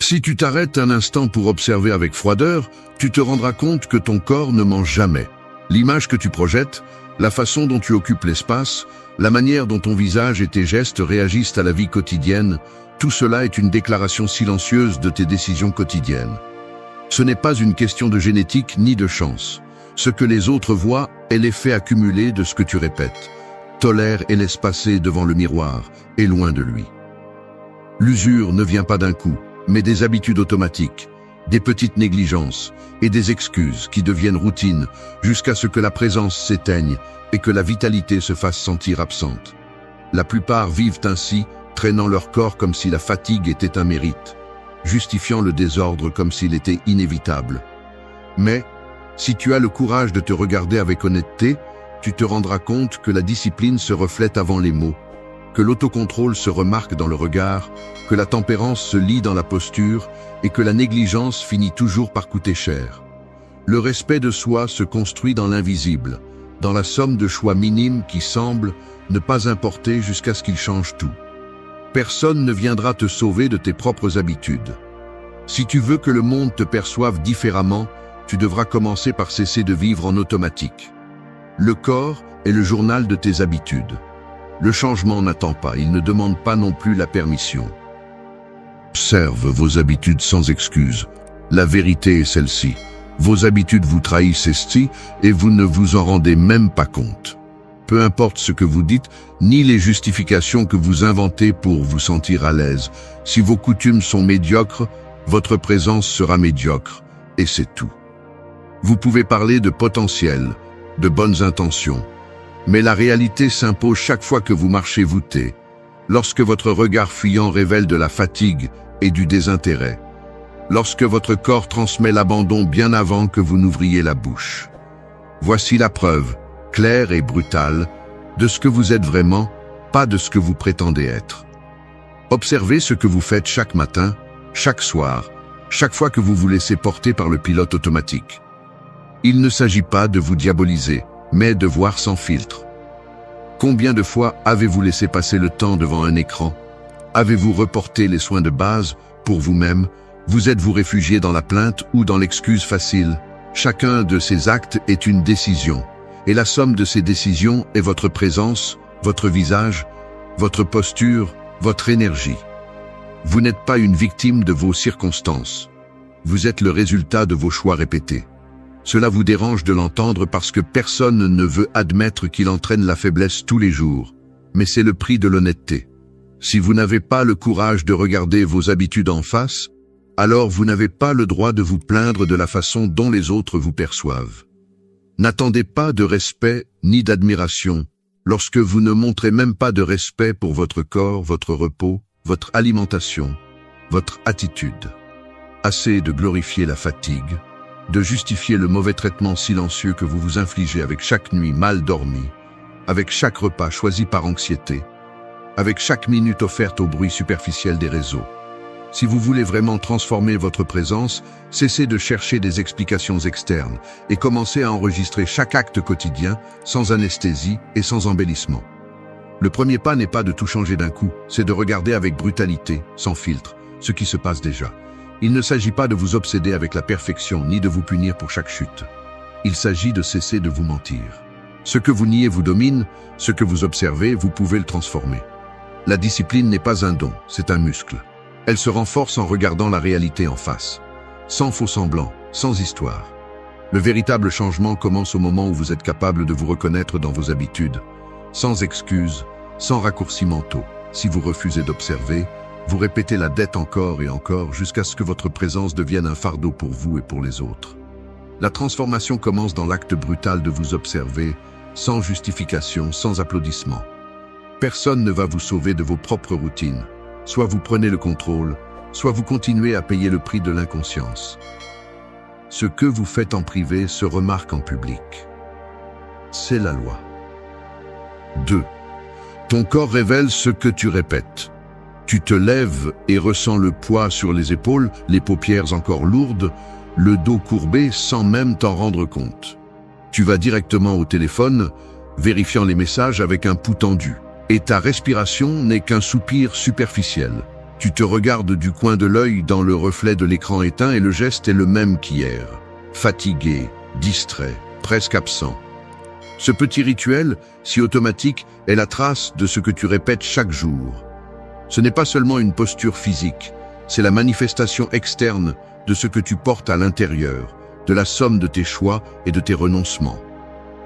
Si tu t'arrêtes un instant pour observer avec froideur, tu te rendras compte que ton corps ne ment jamais. L'image que tu projettes, la façon dont tu occupes l'espace, la manière dont ton visage et tes gestes réagissent à la vie quotidienne, tout cela est une déclaration silencieuse de tes décisions quotidiennes. Ce n'est pas une question de génétique ni de chance. Ce que les autres voient est l'effet accumulé de ce que tu répètes. Tolère et laisse passer devant le miroir, et loin de lui. L'usure ne vient pas d'un coup, mais des habitudes automatiques, des petites négligences et des excuses qui deviennent routine jusqu'à ce que la présence s'éteigne et que la vitalité se fasse sentir absente. La plupart vivent ainsi, traînant leur corps comme si la fatigue était un mérite, justifiant le désordre comme s'il était inévitable. Mais, si tu as le courage de te regarder avec honnêteté, tu te rendras compte que la discipline se reflète avant les mots, que l'autocontrôle se remarque dans le regard, que la tempérance se lit dans la posture et que la négligence finit toujours par coûter cher. Le respect de soi se construit dans l'invisible, dans la somme de choix minimes qui semblent ne pas importer jusqu'à ce qu'ils changent tout. Personne ne viendra te sauver de tes propres habitudes. Si tu veux que le monde te perçoive différemment, tu devras commencer par cesser de vivre en automatique. Le corps est le journal de tes habitudes. Le changement n'attend pas, il ne demande pas non plus la permission. Observe vos habitudes sans excuse. La vérité est celle-ci. Vos habitudes vous trahissent esti et vous ne vous en rendez même pas compte. Peu importe ce que vous dites, ni les justifications que vous inventez pour vous sentir à l'aise. Si vos coutumes sont médiocres, votre présence sera médiocre, et c'est tout. Vous pouvez parler de potentiel, de bonnes intentions, mais la réalité s'impose chaque fois que vous marchez voûté, lorsque votre regard fuyant révèle de la fatigue et du désintérêt, lorsque votre corps transmet l'abandon bien avant que vous n'ouvriez la bouche. Voici la preuve, claire et brutale, de ce que vous êtes vraiment, pas de ce que vous prétendez être. Observez ce que vous faites chaque matin, chaque soir, chaque fois que vous vous laissez porter par le pilote automatique. Il ne s'agit pas de vous diaboliser, mais de voir sans filtre. Combien de fois avez-vous laissé passer le temps devant un écran? Avez-vous reporté les soins de base pour vous-même? Vous êtes-vous réfugié dans la plainte ou dans l'excuse facile? Chacun de ces actes est une décision, et la somme de ces décisions est votre présence, votre visage, votre posture, votre énergie. Vous n'êtes pas une victime de vos circonstances. Vous êtes le résultat de vos choix répétés. Cela vous dérange de l'entendre parce que personne ne veut admettre qu'il entraîne la faiblesse tous les jours. Mais c'est le prix de l'honnêteté. Si vous n'avez pas le courage de regarder vos habitudes en face, alors vous n'avez pas le droit de vous plaindre de la façon dont les autres vous perçoivent. N'attendez pas de respect ni d'admiration lorsque vous ne montrez même pas de respect pour votre corps, votre repos, votre alimentation, votre attitude. Assez de glorifier la fatigue, de justifier le mauvais traitement silencieux que vous vous infligez avec chaque nuit mal dormie, avec chaque repas choisi par anxiété, avec chaque minute offerte au bruit superficiel des réseaux. Si vous voulez vraiment transformer votre présence, cessez de chercher des explications externes et commencez à enregistrer chaque acte quotidien sans anesthésie et sans embellissement. Le premier pas n'est pas de tout changer d'un coup, c'est de regarder avec brutalité, sans filtre, ce qui se passe déjà. Il ne s'agit pas de vous obséder avec la perfection ni de vous punir pour chaque chute. Il s'agit de cesser de vous mentir. Ce que vous niez vous domine, ce que vous observez, vous pouvez le transformer. La discipline n'est pas un don, c'est un muscle. Elle se renforce en regardant la réalité en face, sans faux-semblants, sans histoire. Le véritable changement commence au moment où vous êtes capable de vous reconnaître dans vos habitudes, sans excuses, sans raccourcis mentaux. Si vous refusez d'observer, vous répétez la dette encore et encore jusqu'à ce que votre présence devienne un fardeau pour vous et pour les autres. La transformation commence dans l'acte brutal de vous observer, sans justification, sans applaudissement. Personne ne va vous sauver de vos propres routines. Soit vous prenez le contrôle, soit vous continuez à payer le prix de l'inconscience. Ce que vous faites en privé se remarque en public. C'est la loi. 2. Ton corps révèle ce que tu répètes. Tu te lèves et ressens le poids sur les épaules, les paupières encore lourdes, le dos courbé sans même t'en rendre compte. Tu vas directement au téléphone, vérifiant les messages avec un pouls tendu. Et ta respiration n'est qu'un soupir superficiel. Tu te regardes du coin de l'œil dans le reflet de l'écran éteint et le geste est le même qu'hier. Fatigué, distrait, presque absent. Ce petit rituel, si automatique, est la trace de ce que tu répètes chaque jour. Ce n'est pas seulement une posture physique, c'est la manifestation externe de ce que tu portes à l'intérieur, de la somme de tes choix et de tes renoncements.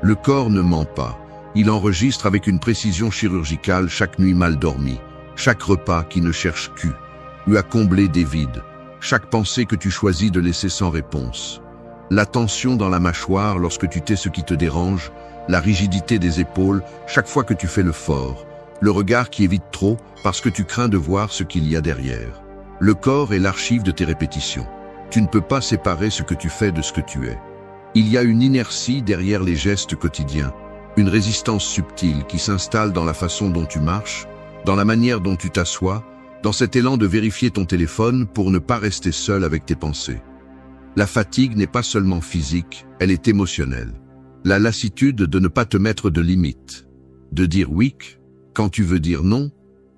Le corps ne ment pas, il enregistre avec une précision chirurgicale chaque nuit mal dormie, chaque repas qui ne cherche qu'à à combler des vides, chaque pensée que tu choisis de laisser sans réponse. La tension dans la mâchoire lorsque tu tais ce qui te dérange, la rigidité des épaules chaque fois que tu fais le fort, le regard qui évite trop parce que tu crains de voir ce qu'il y a derrière. Le corps est l'archive de tes répétitions. Tu ne peux pas séparer ce que tu fais de ce que tu es. Il y a une inertie derrière les gestes quotidiens, une résistance subtile qui s'installe dans la façon dont tu marches, dans la manière dont tu t'assois, dans cet élan de vérifier ton téléphone pour ne pas rester seul avec tes pensées. La fatigue n'est pas seulement physique, elle est émotionnelle. La lassitude de ne pas te mettre de limites, de dire oui quand tu veux dire non,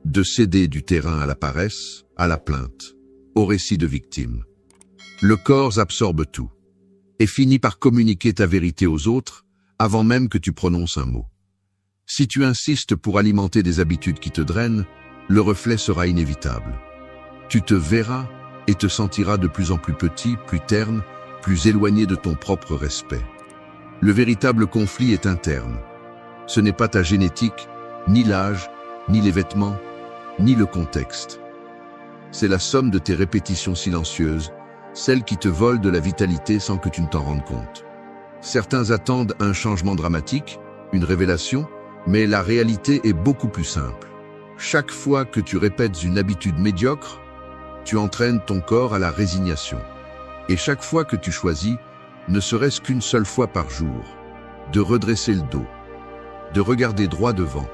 de céder du terrain à la paresse, à la plainte, au récit de victime. Le corps absorbe tout et finit par communiquer ta vérité aux autres avant même que tu prononces un mot. Si tu insistes pour alimenter des habitudes qui te drainent, le reflet sera inévitable. Tu te verras et te sentiras de plus en plus petit, plus terne, plus éloigné de ton propre respect. Le véritable conflit est interne. Ce n'est pas ta génétique, ni l'âge, ni les vêtements, ni le contexte. C'est la somme de tes répétitions silencieuses, celles qui te volent de la vitalité sans que tu ne t'en rendes compte. Certains attendent un changement dramatique, une révélation, mais la réalité est beaucoup plus simple. Chaque fois que tu répètes une habitude médiocre, tu entraînes ton corps à la résignation. Et chaque fois que tu choisis, ne serait-ce qu'une seule fois par jour, de redresser le dos, de regarder droit devant,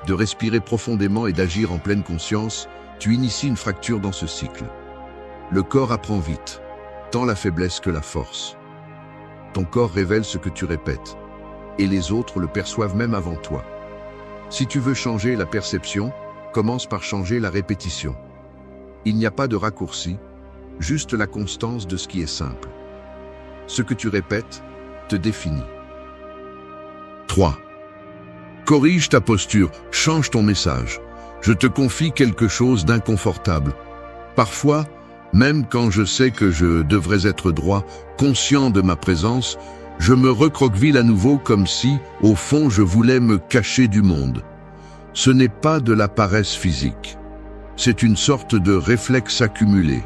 de respirer profondément et d'agir en pleine conscience, tu inities une fracture dans ce cycle. Le corps apprend vite, tant la faiblesse que la force. Ton corps révèle ce que tu répètes, et les autres le perçoivent même avant toi. Si tu veux changer la perception, commence par changer la répétition. Il n'y a pas de raccourci, juste la constance de ce qui est simple. Ce que tu répètes te définit. 3. Corrige ta posture, change ton message. Je te confie quelque chose d'inconfortable. Parfois, même quand je sais que je devrais être droit, conscient de ma présence, je me recroqueville à nouveau comme si, au fond, je voulais me cacher du monde. Ce n'est pas de la paresse physique. C'est une sorte de réflexe accumulé,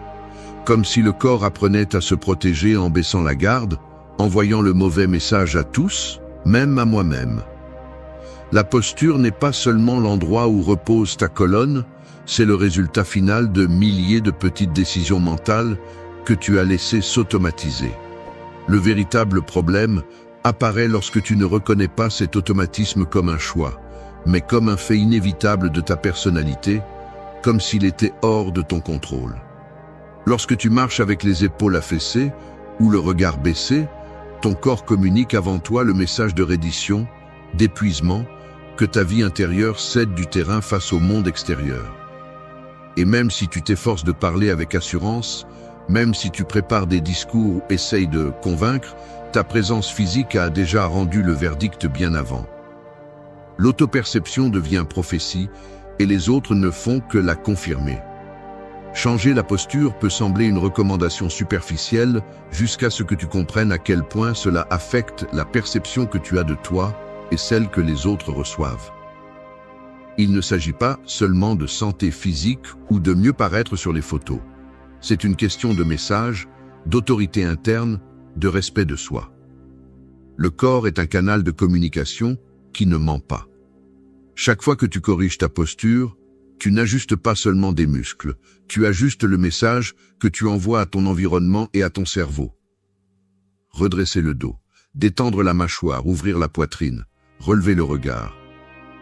comme si le corps apprenait à se protéger en baissant la garde, envoyant le mauvais message à tous, même à moi-même. La posture n'est pas seulement l'endroit où repose ta colonne, c'est le résultat final de milliers de petites décisions mentales que tu as laissées s'automatiser. Le véritable problème apparaît lorsque tu ne reconnais pas cet automatisme comme un choix, mais comme un fait inévitable de ta personnalité, comme s'il était hors de ton contrôle. Lorsque tu marches avec les épaules affaissées ou le regard baissé, ton corps communique avant toi le message de reddition, d'épuisement, que ta vie intérieure cède du terrain face au monde extérieur. Et même si tu t'efforces de parler avec assurance, même si tu prépares des discours ou essayes de convaincre, ta présence physique a déjà rendu le verdict bien avant. L'autoperception devient prophétie et les autres ne font que la confirmer. Changer la posture peut sembler une recommandation superficielle jusqu'à ce que tu comprennes à quel point cela affecte la perception que tu as de toi et celle que les autres reçoivent. Il ne s'agit pas seulement de santé physique ou de mieux paraître sur les photos. C'est une question de message, d'autorité interne, de respect de soi. Le corps est un canal de communication qui ne ment pas. Chaque fois que tu corriges ta posture, tu n'ajustes pas seulement des muscles, tu ajustes le message que tu envoies à ton environnement et à ton cerveau. Redresser le dos, détendre la mâchoire, ouvrir la poitrine, relever le regard.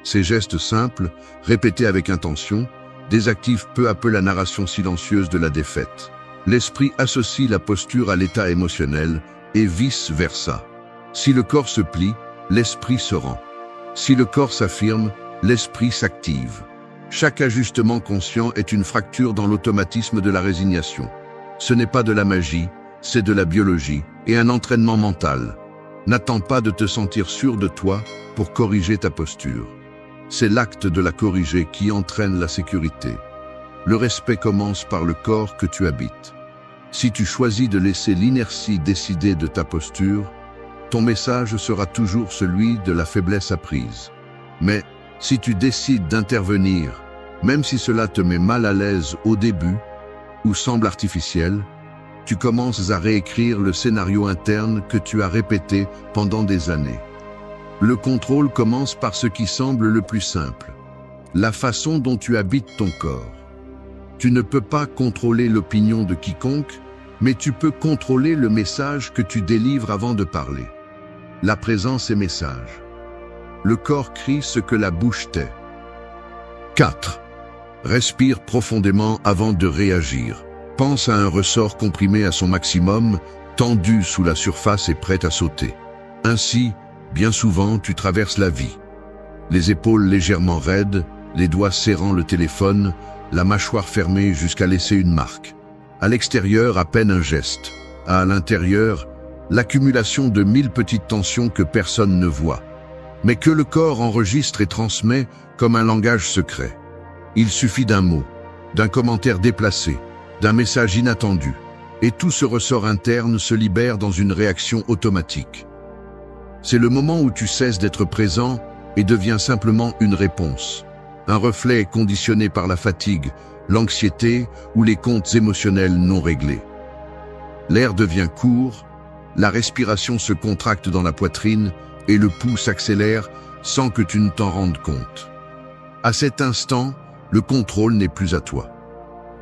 Ces gestes simples, répétés avec intention, désactivent peu à peu la narration silencieuse de la défaite. L'esprit associe la posture à l'état émotionnel et vice-versa. Si le corps se plie, l'esprit se rend. Si le corps s'affirme, l'esprit s'active. Chaque ajustement conscient est une fracture dans l'automatisme de la résignation. Ce n'est pas de la magie, c'est de la biologie et un entraînement mental. N'attends pas de te sentir sûr de toi pour corriger ta posture. C'est l'acte de la corriger qui entraîne la sécurité. Le respect commence par le corps que tu habites. Si tu choisis de laisser l'inertie décider de ta posture, ton message sera toujours celui de la faiblesse apprise. Mais si tu décides d'intervenir, même si cela te met mal à l'aise au début ou semble artificiel, tu commences à réécrire le scénario interne que tu as répété pendant des années. Le contrôle commence par ce qui semble le plus simple, la façon dont tu habites ton corps. Tu ne peux pas contrôler l'opinion de quiconque, mais tu peux contrôler le message que tu délivres avant de parler. La présence est message. Le corps crie ce que la bouche tait. 4. Respire profondément avant de réagir. Pense à un ressort comprimé à son maximum, tendu sous la surface et prêt à sauter. Ainsi, bien souvent, tu traverses la vie. Les épaules légèrement raides, les doigts serrant le téléphone, la mâchoire fermée jusqu'à laisser une marque. À l'extérieur, à peine un geste. À l'intérieur, l'accumulation de 1000 petites tensions que personne ne voit, mais que le corps enregistre et transmet comme un langage secret. Il suffit d'un mot, d'un commentaire déplacé, d'un message inattendu, et tout ce ressort interne se libère dans une réaction automatique. C'est le moment où tu cesses d'être présent et deviens simplement une réponse. Un reflet conditionné par la fatigue, l'anxiété ou les comptes émotionnels non réglés. L'air devient court, la respiration se contracte dans la poitrine et le pouls s'accélère sans que tu ne t'en rendes compte. À cet instant, le contrôle n'est plus à toi.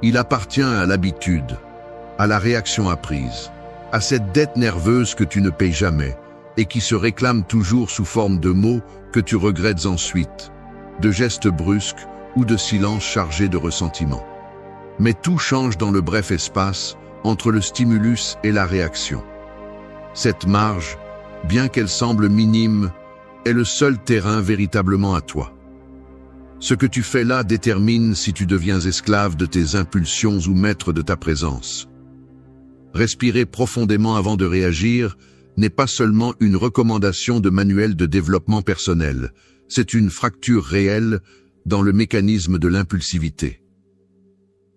Il appartient à l'habitude, à la réaction apprise, à cette dette nerveuse que tu ne payes jamais et qui se réclame toujours sous forme de mots que tu regrettes ensuite, de gestes brusques ou de silences chargés de ressentiment. Mais tout change dans le bref espace entre le stimulus et la réaction. Cette marge, bien qu'elle semble minime, est le seul terrain véritablement à toi. Ce que tu fais là détermine si tu deviens esclave de tes impulsions ou maître de ta présence. Respirer profondément avant de réagir n'est pas seulement une recommandation de manuel de développement personnel, c'est une fracture réelle dans le mécanisme de l'impulsivité.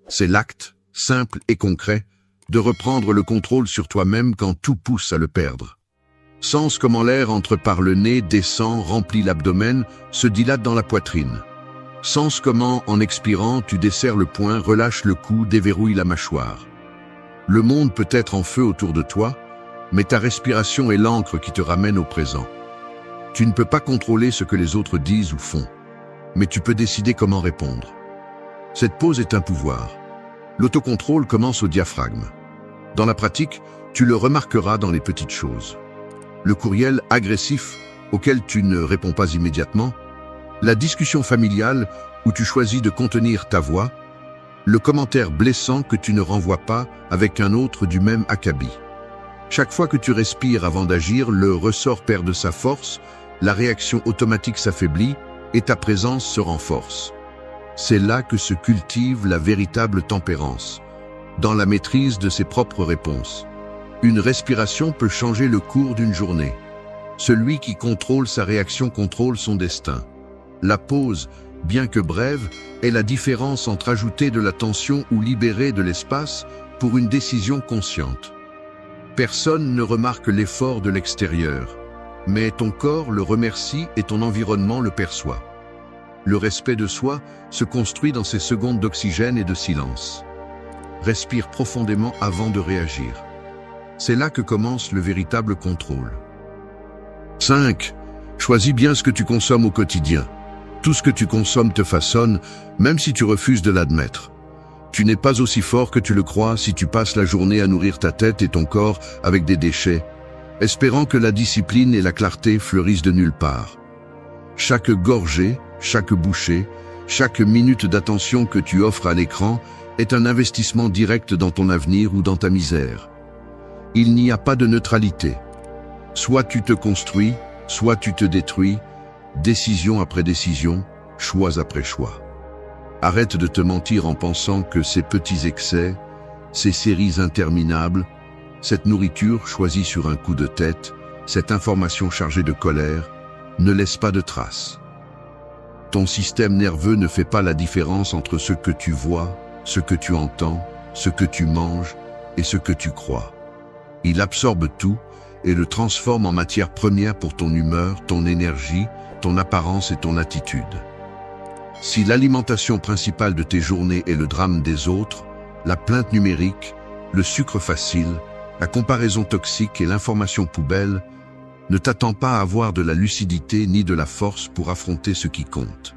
C'est l'acte, simple et concret, de reprendre le contrôle sur toi-même quand tout pousse à le perdre. Sens comment l'air entre par le nez, descend, remplit l'abdomen, se dilate dans la poitrine. Sens comment, en expirant, tu desserres le poing, relâches le cou, déverrouilles la mâchoire. Le monde peut être en feu autour de toi, mais ta respiration est l'encre qui te ramène au présent. Tu ne peux pas contrôler ce que les autres disent ou font, mais tu peux décider comment répondre. Cette pause est un pouvoir. L'autocontrôle commence au diaphragme. Dans la pratique, tu le remarqueras dans les petites choses. Le courriel agressif auquel tu ne réponds pas immédiatement, la discussion familiale où tu choisis de contenir ta voix, le commentaire blessant que tu ne renvoies pas avec un autre du même acabit. Chaque fois que tu respires avant d'agir, le ressort perd de sa force, la réaction automatique s'affaiblit et ta présence se renforce. C'est là que se cultive la véritable tempérance, dans la maîtrise de ses propres réponses. Une respiration peut changer le cours d'une journée. Celui qui contrôle sa réaction contrôle son destin. La pause, bien que brève, est la différence entre ajouter de la tension ou libérer de l'espace pour une décision consciente. Personne ne remarque l'effort de l'extérieur, mais ton corps le remercie et ton environnement le perçoit. Le respect de soi se construit dans ces secondes d'oxygène et de silence. Respire profondément avant de réagir. C'est là que commence le véritable contrôle. 5. Choisis bien ce que tu consommes au quotidien. Tout ce que tu consommes te façonne, même si tu refuses de l'admettre. Tu n'es pas aussi fort que tu le crois si tu passes la journée à nourrir ta tête et ton corps avec des déchets, espérant que la discipline et la clarté fleurissent de nulle part. Chaque gorgée, chaque bouchée, chaque minute d'attention que tu offres à l'écran est un investissement direct dans ton avenir ou dans ta misère. Il n'y a pas de neutralité. Soit tu te construis, soit tu te détruis, décision après décision, choix après choix. Arrête de te mentir en pensant que ces petits excès, ces séries interminables, cette nourriture choisie sur un coup de tête, cette information chargée de colère, ne laisse pas de traces. Ton système nerveux ne fait pas la différence entre ce que tu vois, ce que tu entends, ce que tu manges et ce que tu crois. Il absorbe tout et le transforme en matière première pour ton humeur, ton énergie, ton apparence et ton attitude. Si l'alimentation principale de tes journées est le drame des autres, la plainte numérique, le sucre facile, la comparaison toxique et l'information poubelle, ne t'attends pas à avoir de la lucidité ni de la force pour affronter ce qui compte.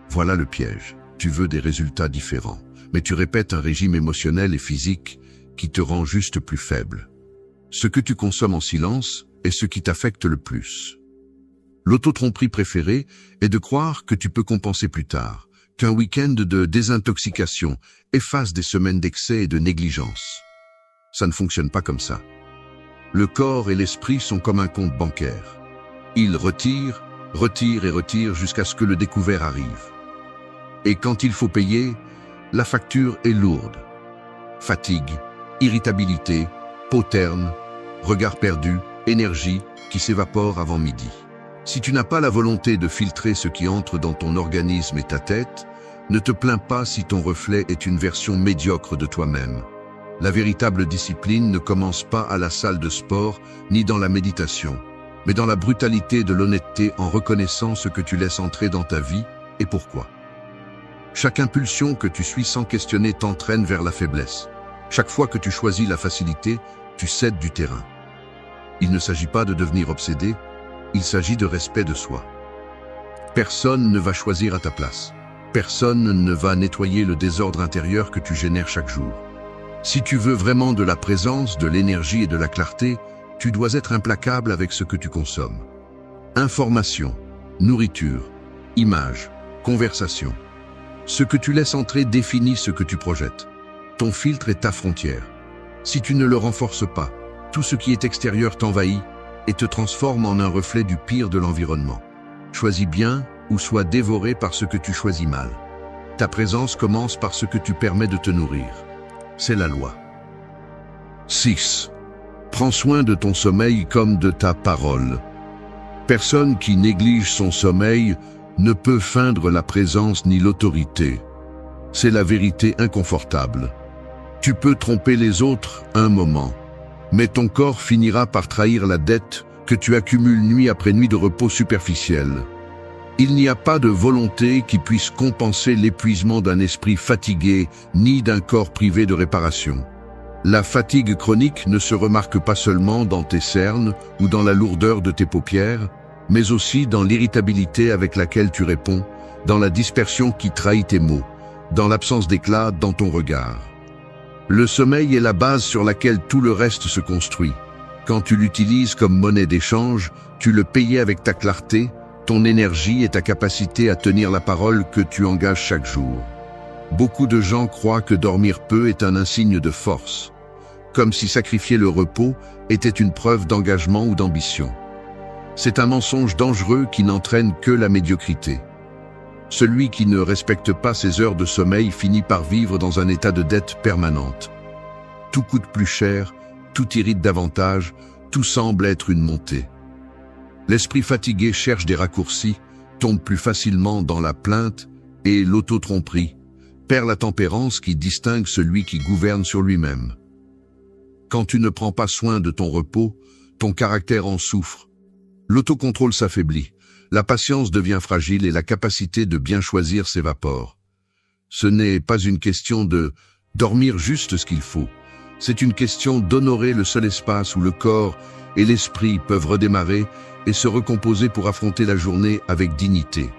Voilà le piège. Tu veux des résultats différents, mais tu répètes un régime émotionnel et physique qui te rend juste plus faible. Ce que tu consommes en silence est ce qui t'affecte le plus. L'auto-tromperie préférée est de croire que tu peux compenser plus tard, qu'un week-end de désintoxication efface des semaines d'excès et de négligence. Ça ne fonctionne pas comme ça. Le corps et l'esprit sont comme un compte bancaire. Ils retirent et retirent jusqu'à ce que le découvert arrive. Et quand il faut payer, la facture est lourde. Fatigue, irritabilité, peau terne, regard perdu, énergie qui s'évapore avant midi. Si tu n'as pas la volonté de filtrer ce qui entre dans ton organisme et ta tête, ne te plains pas si ton reflet est une version médiocre de toi-même. La véritable discipline ne commence pas à la salle de sport ni dans la méditation, mais dans la brutalité de l'honnêteté en reconnaissant ce que tu laisses entrer dans ta vie et pourquoi. Chaque impulsion que tu suis sans questionner t'entraîne vers la faiblesse. Chaque fois que tu choisis la facilité, tu cèdes du terrain. Il ne s'agit pas de devenir obsédé, il s'agit de respect de soi. Personne ne va choisir à ta place. Personne ne va nettoyer le désordre intérieur que tu génères chaque jour. Si tu veux vraiment de la présence, de l'énergie et de la clarté, tu dois être implacable avec ce que tu consommes. Information, nourriture, images, conversation. Ce que tu laisses entrer définit ce que tu projettes. Ton filtre est ta frontière. Si tu ne le renforces pas, tout ce qui est extérieur t'envahit et te transforme en un reflet du pire de l'environnement. Choisis bien ou sois dévoré par ce que tu choisis mal. Ta présence commence par ce que tu permets de te nourrir. C'est la loi. 6. Prends soin de ton sommeil comme de ta parole. Personne qui néglige son sommeil ne peut feindre la présence ni l'autorité. C'est la vérité inconfortable. Tu peux tromper les autres un moment, mais ton corps finira par trahir la dette que tu accumules nuit après nuit de repos superficiel. Il n'y a pas de volonté qui puisse compenser l'épuisement d'un esprit fatigué ni d'un corps privé de réparation. La fatigue chronique ne se remarque pas seulement dans tes cernes ou dans la lourdeur de tes paupières, mais aussi dans l'irritabilité avec laquelle tu réponds, dans la dispersion qui trahit tes mots, dans l'absence d'éclat dans ton regard. Le sommeil est la base sur laquelle tout le reste se construit. Quand tu l'utilises comme monnaie d'échange, tu le payes avec ta clarté, ton énergie et ta capacité à tenir la parole que tu engages chaque jour. Beaucoup de gens croient que dormir peu est un insigne de force, comme si sacrifier le repos était une preuve d'engagement ou d'ambition. C'est un mensonge dangereux qui n'entraîne que la médiocrité. Celui qui ne respecte pas ses heures de sommeil finit par vivre dans un état de dette permanente. Tout coûte plus cher, tout irrite davantage, tout semble être une montée. L'esprit fatigué cherche des raccourcis, tombe plus facilement dans la plainte et l'auto-tromperie, perd la tempérance qui distingue celui qui gouverne sur lui-même. Quand tu ne prends pas soin de ton repos, ton caractère en souffre. L'autocontrôle s'affaiblit, la patience devient fragile et la capacité de bien choisir s'évapore. Ce n'est pas une question de dormir juste ce qu'il faut, c'est une question d'honorer le seul espace où le corps et l'esprit peuvent redémarrer et se recomposer pour affronter la journée avec dignité.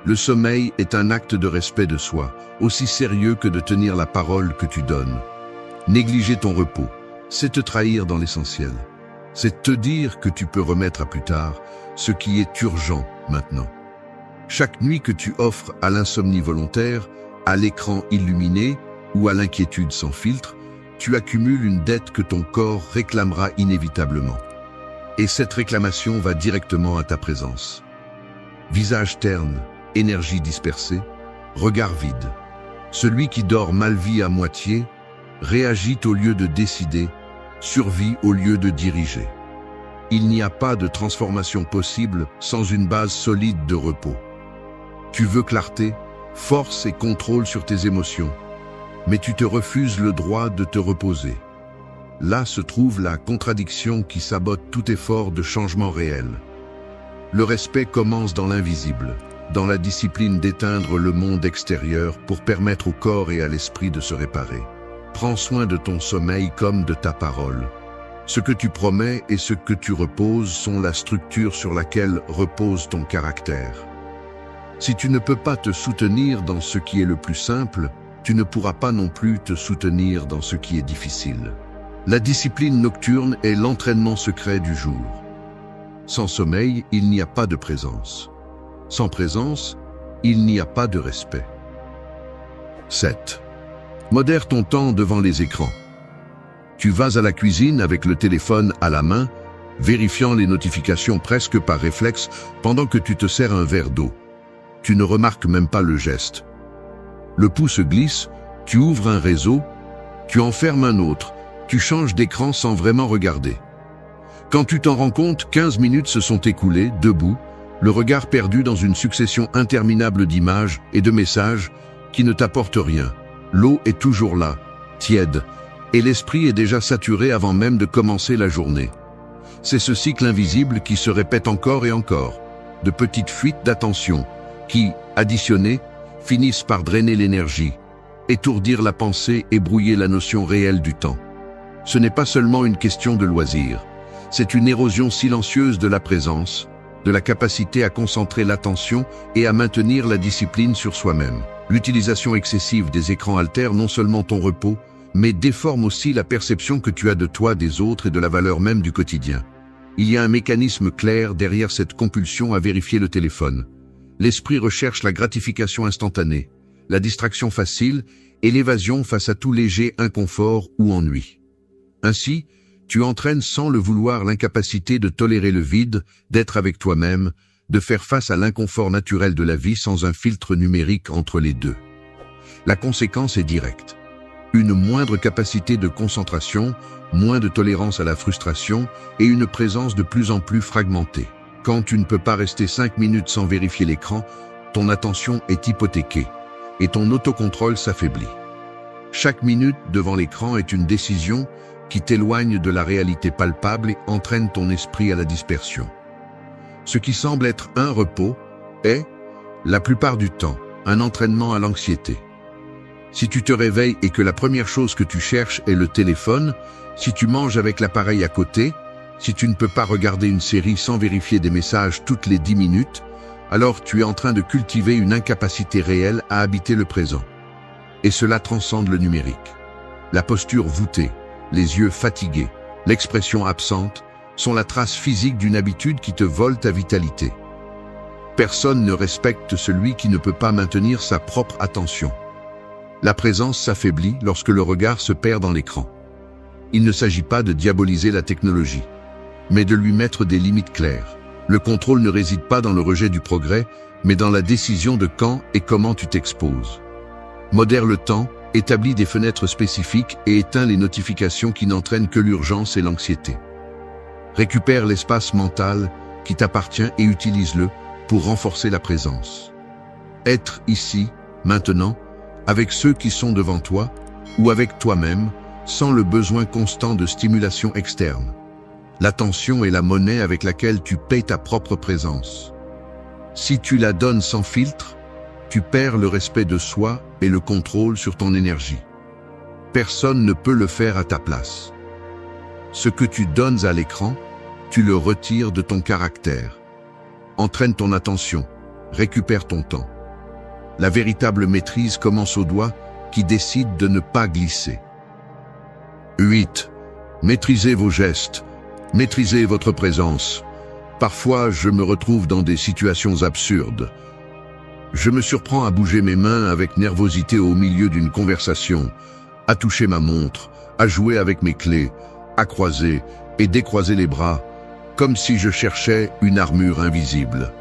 Le sommeil est un acte de respect de soi, aussi sérieux que de tenir la parole que tu donnes. Négliger ton repos, c'est te trahir dans l'essentiel. C'est te dire que tu peux remettre à plus tard ce qui est urgent maintenant. Chaque nuit que tu offres à l'insomnie volontaire, à l'écran illuminé ou à l'inquiétude sans filtre, tu accumules une dette que ton corps réclamera inévitablement. Et cette réclamation va directement à ta présence. Visage terne, énergie dispersée, regard vide. Celui qui dort mal vit à moitié, réagit au lieu de décider, survit au lieu de diriger. Il n'y a pas de transformation possible sans une base solide de repos. Tu veux clarté, force et contrôle sur tes émotions, mais tu te refuses le droit de te reposer. Là se trouve la contradiction qui sabote tout effort de changement réel. Le respect commence dans l'invisible, dans la discipline d'éteindre le monde extérieur pour permettre au corps et à l'esprit de se réparer. Prends soin de ton sommeil comme de ta parole. Ce que tu promets et ce que tu reposes sont la structure sur laquelle repose ton caractère. Si tu ne peux pas te soutenir dans ce qui est le plus simple, tu ne pourras pas non plus te soutenir dans ce qui est difficile. La discipline nocturne est l'entraînement secret du jour. Sans sommeil, il n'y a pas de présence. Sans présence, il n'y a pas de respect. 7. Modère ton temps devant les écrans. Tu vas à la cuisine avec le téléphone à la main, vérifiant les notifications presque par réflexe pendant que tu te sers un verre d'eau. Tu ne remarques même pas le geste. Le pouce glisse, tu ouvres un réseau, tu en fermes un autre, tu changes d'écran sans vraiment regarder. Quand tu t'en rends compte, 15 minutes se sont écoulées, debout, le regard perdu dans une succession interminable d'images et de messages qui ne t'apportent rien. L'eau est toujours là, tiède, et l'esprit est déjà saturé avant même de commencer la journée. C'est ce cycle invisible qui se répète encore et encore, de petites fuites d'attention qui, additionnées, finissent par drainer l'énergie, étourdir la pensée et brouiller la notion réelle du temps. Ce n'est pas seulement une question de loisir, c'est une érosion silencieuse de la présence, de la capacité à concentrer l'attention et à maintenir la discipline sur soi-même. L'utilisation excessive des écrans altère non seulement ton repos, mais déforme aussi la perception que tu as de toi, des autres et de la valeur même du quotidien. Il y a un mécanisme clair derrière cette compulsion à vérifier le téléphone. L'esprit recherche la gratification instantanée, la distraction facile et l'évasion face à tout léger inconfort ou ennui. Ainsi, tu entraînes sans le vouloir l'incapacité de tolérer le vide, d'être avec toi-même, de faire face à l'inconfort naturel de la vie sans un filtre numérique entre les deux. La conséquence est directe. Une moindre capacité de concentration, moins de tolérance à la frustration et une présence de plus en plus fragmentée. Quand tu ne peux pas rester 5 minutes sans vérifier l'écran, ton attention est hypothéquée et ton autocontrôle s'affaiblit. Chaque minute devant l'écran est une décision qui t'éloigne de la réalité palpable et entraîne ton esprit à la dispersion. Ce qui semble être un repos est, la plupart du temps, un entraînement à l'anxiété. Si tu te réveilles et que la première chose que tu cherches est le téléphone, si tu manges avec l'appareil à côté, si tu ne peux pas regarder une série sans vérifier des messages toutes les 10 minutes, alors tu es en train de cultiver une incapacité réelle à habiter le présent. Et cela transcende le numérique. La posture voûtée, les yeux fatigués, l'expression absente, sont la trace physique d'une habitude qui te vole ta vitalité. Personne ne respecte celui qui ne peut pas maintenir sa propre attention. La présence s'affaiblit lorsque le regard se perd dans l'écran. Il ne s'agit pas de diaboliser la technologie, mais de lui mettre des limites claires. Le contrôle ne réside pas dans le rejet du progrès, mais dans la décision de quand et comment tu t'exposes. Modère le temps, établis des fenêtres spécifiques et éteins les notifications qui n'entraînent que l'urgence et l'anxiété. Récupère l'espace mental qui t'appartient et utilise-le pour renforcer la présence. Être ici, maintenant, avec ceux qui sont devant toi ou avec toi-même, sans le besoin constant de stimulation externe. L'attention est la monnaie avec laquelle tu payes ta propre présence. Si tu la donnes sans filtre, tu perds le respect de soi et le contrôle sur ton énergie. Personne ne peut le faire à ta place. Ce que tu donnes à l'écran, tu le retires de ton caractère. Entraîne ton attention, récupère ton temps. La véritable maîtrise commence au doigt qui décide de ne pas glisser. 8. Maîtrisez vos gestes, maîtrisez votre présence. Parfois, je me retrouve dans des situations absurdes. Je me surprends à bouger mes mains avec nervosité au milieu d'une conversation, à toucher ma montre, à jouer avec mes clés, à croiser et décroiser les bras, comme si je cherchais une armure invisible.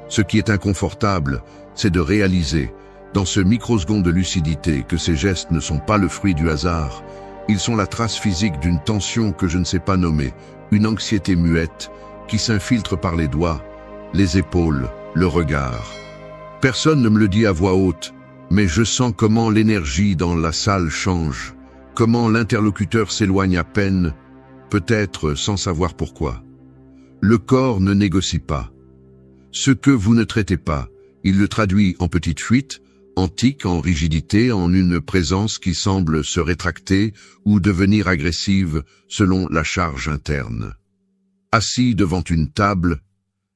Ce qui est inconfortable, c'est de réaliser, dans ce microseconde de lucidité que ces gestes ne sont pas le fruit du hasard, ils sont la trace physique d'une tension que je ne sais pas nommer, une anxiété muette qui s'infiltre par les doigts, les épaules, le regard. Personne ne me le dit à voix haute, mais je sens comment l'énergie dans la salle change, comment l'interlocuteur s'éloigne à peine, peut-être sans savoir pourquoi. Le corps ne négocie pas. Ce que vous ne traitez pas, il le traduit en petites fuites, en tics, en rigidité, en une présence qui semble se rétracter ou devenir agressive selon la charge interne. Assis devant une table,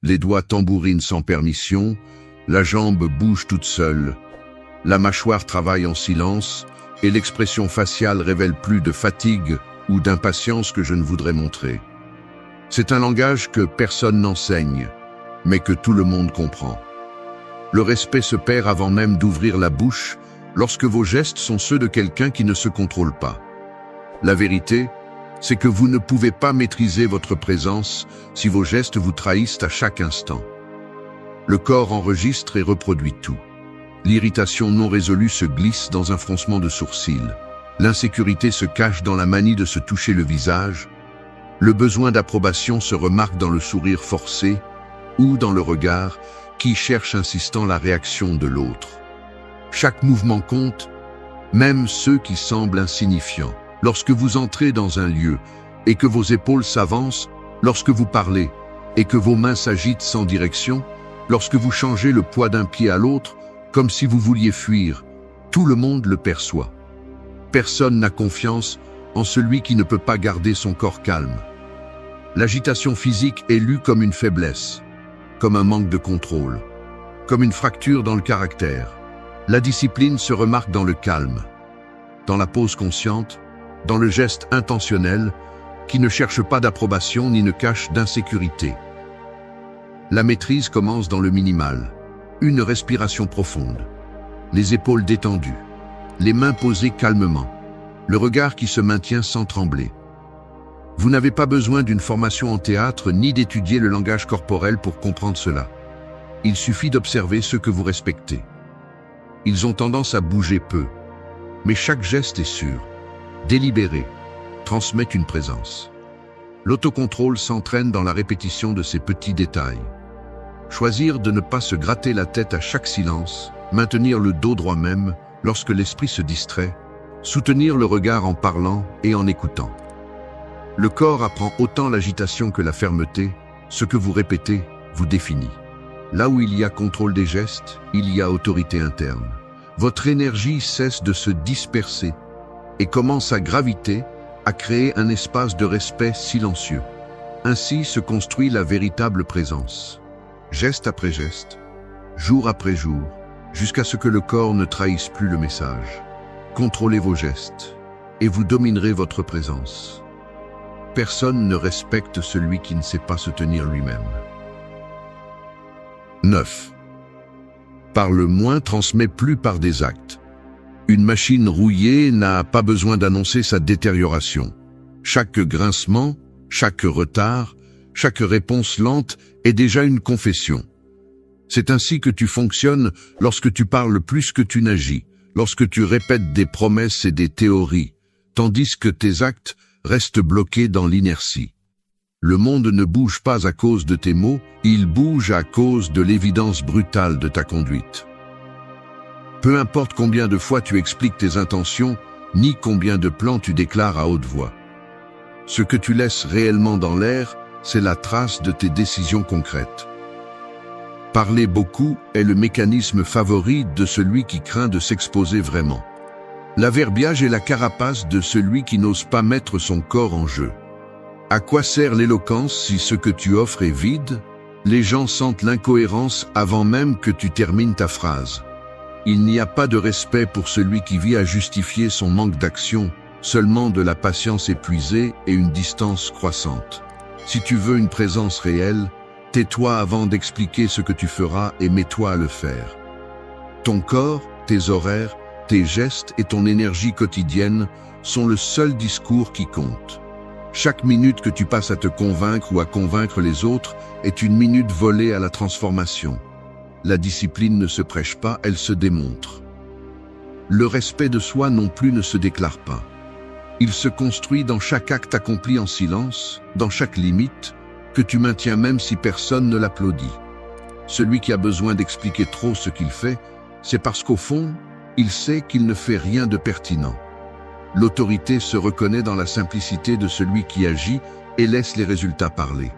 les doigts tambourinent sans permission, la jambe bouge toute seule, la mâchoire travaille en silence et l'expression faciale révèle plus de fatigue ou d'impatience que je ne voudrais montrer. C'est un langage que personne n'enseigne, mais que tout le monde comprend. Le respect se perd avant même d'ouvrir la bouche lorsque vos gestes sont ceux de quelqu'un qui ne se contrôle pas. La vérité, c'est que vous ne pouvez pas maîtriser votre présence si vos gestes vous trahissent à chaque instant. Le corps enregistre et reproduit tout. L'irritation non résolue se glisse dans un froncement de sourcils. L'insécurité se cache dans la manie de se toucher le visage. Le besoin d'approbation se remarque dans le sourire forcé ou dans le regard qui cherche insistant la réaction de l'autre. Chaque mouvement compte, même ceux qui semblent insignifiants. Lorsque vous entrez dans un lieu et que vos épaules s'avancent, lorsque vous parlez et que vos mains s'agitent sans direction, lorsque vous changez le poids d'un pied à l'autre, comme si vous vouliez fuir, tout le monde le perçoit. Personne n'a confiance en celui qui ne peut pas garder son corps calme. L'agitation physique est lue comme une faiblesse, comme un manque de contrôle, comme une fracture dans le caractère. La discipline se remarque dans le calme, dans la pose consciente, dans le geste intentionnel qui ne cherche pas d'approbation ni ne cache d'insécurité. La maîtrise commence dans le minimal, une respiration profonde, les épaules détendues, les mains posées calmement, le regard qui se maintient sans trembler. Vous n'avez pas besoin d'une formation en théâtre ni d'étudier le langage corporel pour comprendre cela. Il suffit d'observer ceux que vous respectez. Ils ont tendance à bouger peu, mais chaque geste est sûr, délibéré, transmet une présence. L'autocontrôle s'entraîne dans la répétition de ces petits détails. Choisir de ne pas se gratter la tête à chaque silence, maintenir le dos droit même lorsque l'esprit se distrait, soutenir le regard en parlant et en écoutant. Le corps apprend autant l'agitation que la fermeté, ce que vous répétez vous définit. Là où il y a contrôle des gestes, il y a autorité interne. Votre énergie cesse de se disperser et commence à graviter, à créer un espace de respect silencieux. Ainsi se construit la véritable présence. Geste après geste, jour après jour, jusqu'à ce que le corps ne trahisse plus le message. Contrôlez vos gestes et vous dominerez votre présence. Personne ne respecte celui qui ne sait pas se tenir lui-même. 9. Parle moins, transmet plus par des actes. Une machine rouillée n'a pas besoin d'annoncer sa détérioration. Chaque grincement, chaque retard, chaque réponse lente est déjà une confession. C'est ainsi que tu fonctionnes lorsque tu parles plus que tu n'agis, lorsque tu répètes des promesses et des théories, tandis que tes actes restent bloqués dans l'inertie. Le monde ne bouge pas à cause de tes mots, il bouge à cause de l'évidence brutale de ta conduite. Peu importe combien de fois tu expliques tes intentions, ni combien de plans tu déclares à haute voix. Ce que tu laisses réellement dans l'air, c'est la trace de tes décisions concrètes. Parler beaucoup est le mécanisme favori de celui qui craint de s'exposer vraiment. L'averbiage est la carapace de celui qui n'ose pas mettre son corps en jeu. À quoi sert l'éloquence si ce que tu offres est vide? Les gens sentent l'incohérence avant même que tu termines ta phrase. Il n'y a pas de respect pour celui qui vit à justifier son manque d'action, seulement de la patience épuisée et une distance croissante. Si tu veux une présence réelle, tais-toi avant d'expliquer ce que tu feras et mets-toi à le faire. Ton corps, tes horaires, tes gestes et ton énergie quotidienne sont le seul discours qui compte. Chaque minute que tu passes à te convaincre ou à convaincre les autres est une minute volée à la transformation. La discipline ne se prêche pas, elle se démontre. Le respect de soi non plus ne se déclare pas. Il se construit dans chaque acte accompli en silence, dans chaque limite, que tu maintiens même si personne ne l'applaudit. Celui qui a besoin d'expliquer trop ce qu'il fait, c'est parce qu'au fond, il sait qu'il ne fait rien de pertinent. L'autorité se reconnaît dans la simplicité de celui qui agit et laisse les résultats parler.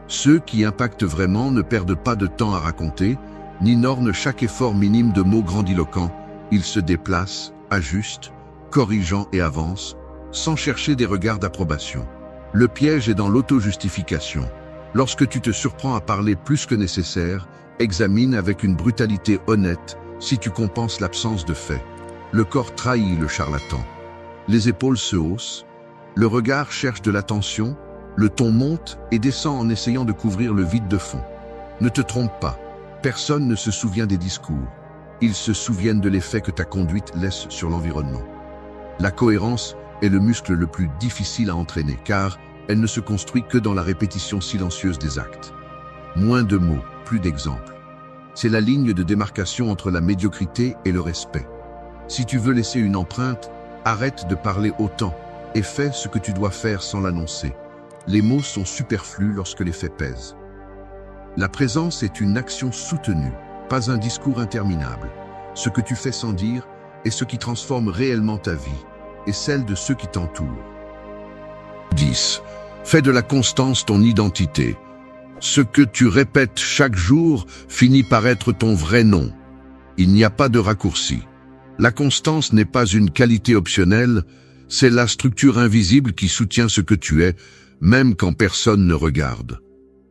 Ceux qui impactent vraiment ne perdent pas de temps à raconter, ni n'ornent chaque effort minime de mots grandiloquents. Ils se déplacent, ajustent, corrigeant et avancent, sans chercher des regards d'approbation. Le piège est dans l'auto-justification. Lorsque tu te surprends à parler plus que nécessaire, examine avec une brutalité honnête si tu compenses l'absence de fait. Le corps trahit le charlatan. Les épaules se haussent, le regard cherche de l'attention, le ton monte et descend en essayant de couvrir le vide de fond. Ne te trompe pas, personne ne se souvient des discours. Ils se souviennent de l'effet que ta conduite laisse sur l'environnement. La cohérence est le muscle le plus difficile à entraîner, car elle ne se construit que dans la répétition silencieuse des actes. Moins de mots, plus d'exemples. C'est la ligne de démarcation entre la médiocrité et le respect. Si tu veux laisser une empreinte, arrête de parler autant et fais ce que tu dois faire sans l'annoncer. Les mots sont superflus lorsque les faits pèsent. La présence est une action soutenue, pas un discours interminable. Ce que tu fais sans dire est ce qui transforme réellement ta vie et celle de ceux qui t'entourent. 10. Fais de la constance ton identité. Ce que tu répètes chaque jour finit par être ton vrai nom. Il n'y a pas de raccourci. La constance n'est pas une qualité optionnelle, c'est la structure invisible qui soutient ce que tu es, même quand personne ne regarde.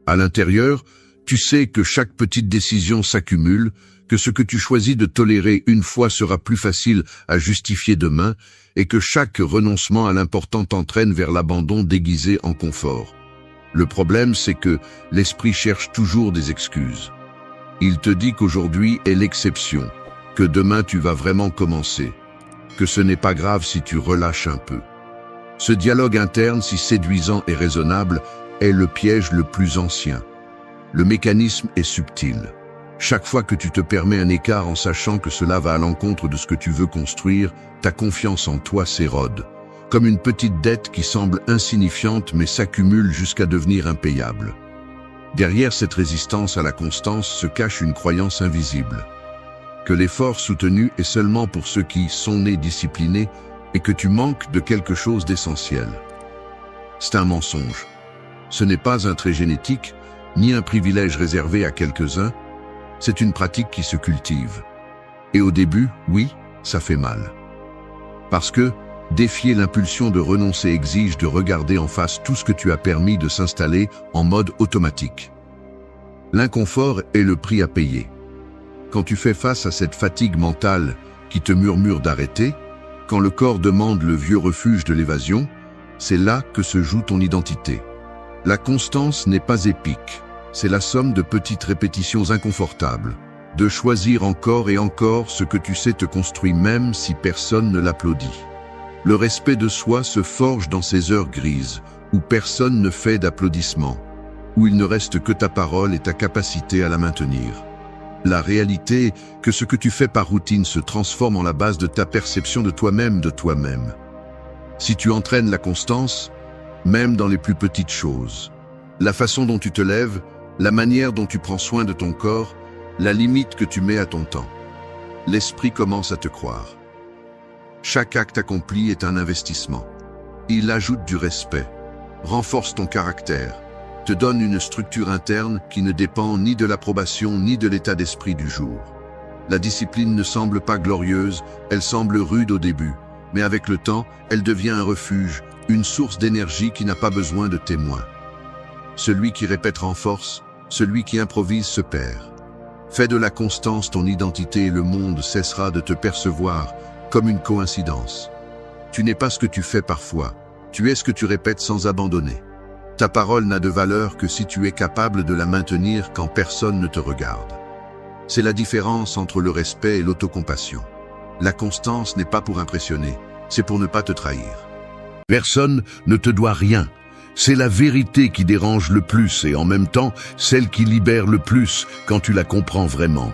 À l'intérieur, tu sais que chaque petite décision s'accumule, que ce que tu choisis de tolérer une fois sera plus facile à justifier demain, et que chaque renoncement à l'important t'entraîne vers l'abandon déguisé en confort. Le problème, c'est que l'esprit cherche toujours des excuses. Il te dit qu'aujourd'hui est l'exception, que demain tu vas vraiment commencer, que ce n'est pas grave si tu relâches un peu. Ce dialogue interne, si séduisant et raisonnable, est le piège le plus ancien. Le mécanisme est subtil. Chaque fois que tu te permets un écart en sachant que cela va à l'encontre de ce que tu veux construire, ta confiance en toi s'érode, comme une petite dette qui semble insignifiante mais s'accumule jusqu'à devenir impayable. Derrière cette résistance à la constance se cache une croyance invisible, que l'effort soutenu est seulement pour ceux qui sont nés disciplinés et que tu manques de quelque chose d'essentiel. C'est un mensonge. Ce n'est pas un trait génétique, ni un privilège réservé à quelques-uns, c'est une pratique qui se cultive. Et au début, oui, ça fait mal. Parce que défier l'impulsion de renoncer exige de regarder en face tout ce que tu as permis de s'installer en mode automatique. L'inconfort est le prix à payer. Quand tu fais face à cette fatigue mentale qui te murmure d'arrêter, quand le corps demande le vieux refuge de l'évasion, c'est là que se joue ton identité. La constance n'est pas épique, c'est la somme de petites répétitions inconfortables, de choisir encore et encore ce que tu sais te construit même si personne ne l'applaudit. Le respect de soi se forge dans ces heures grises, où personne ne fait d'applaudissements, où il ne reste que ta parole et ta capacité à la maintenir. La réalité est que ce que tu fais par routine se transforme en la base de ta perception de toi-même, Si tu entraînes la constance, même dans les plus petites choses, la façon dont tu te lèves, la manière dont tu prends soin de ton corps, la limite que tu mets à ton temps, l'esprit commence à te croire. Chaque acte accompli est un investissement. Il ajoute du respect, renforce ton caractère, te donne une structure interne qui ne dépend ni de l'approbation ni de l'état d'esprit du jour. La discipline ne semble pas glorieuse, elle semble rude au début, mais avec le temps, elle devient un refuge, une source d'énergie qui n'a pas besoin de témoins. Celui qui répète renforce, celui qui improvise se perd. Fais de la constance ton identité et le monde cessera de te percevoir comme une coïncidence. Tu n'es pas ce que tu fais parfois, tu es ce que tu répètes sans abandonner. Ta parole n'a de valeur que si tu es capable de la maintenir quand personne ne te regarde. C'est la différence entre le respect et l'autocompassion. La constance n'est pas pour impressionner, c'est pour ne pas te trahir. Personne ne te doit rien. C'est la vérité qui dérange le plus et en même temps celle qui libère le plus quand tu la comprends vraiment.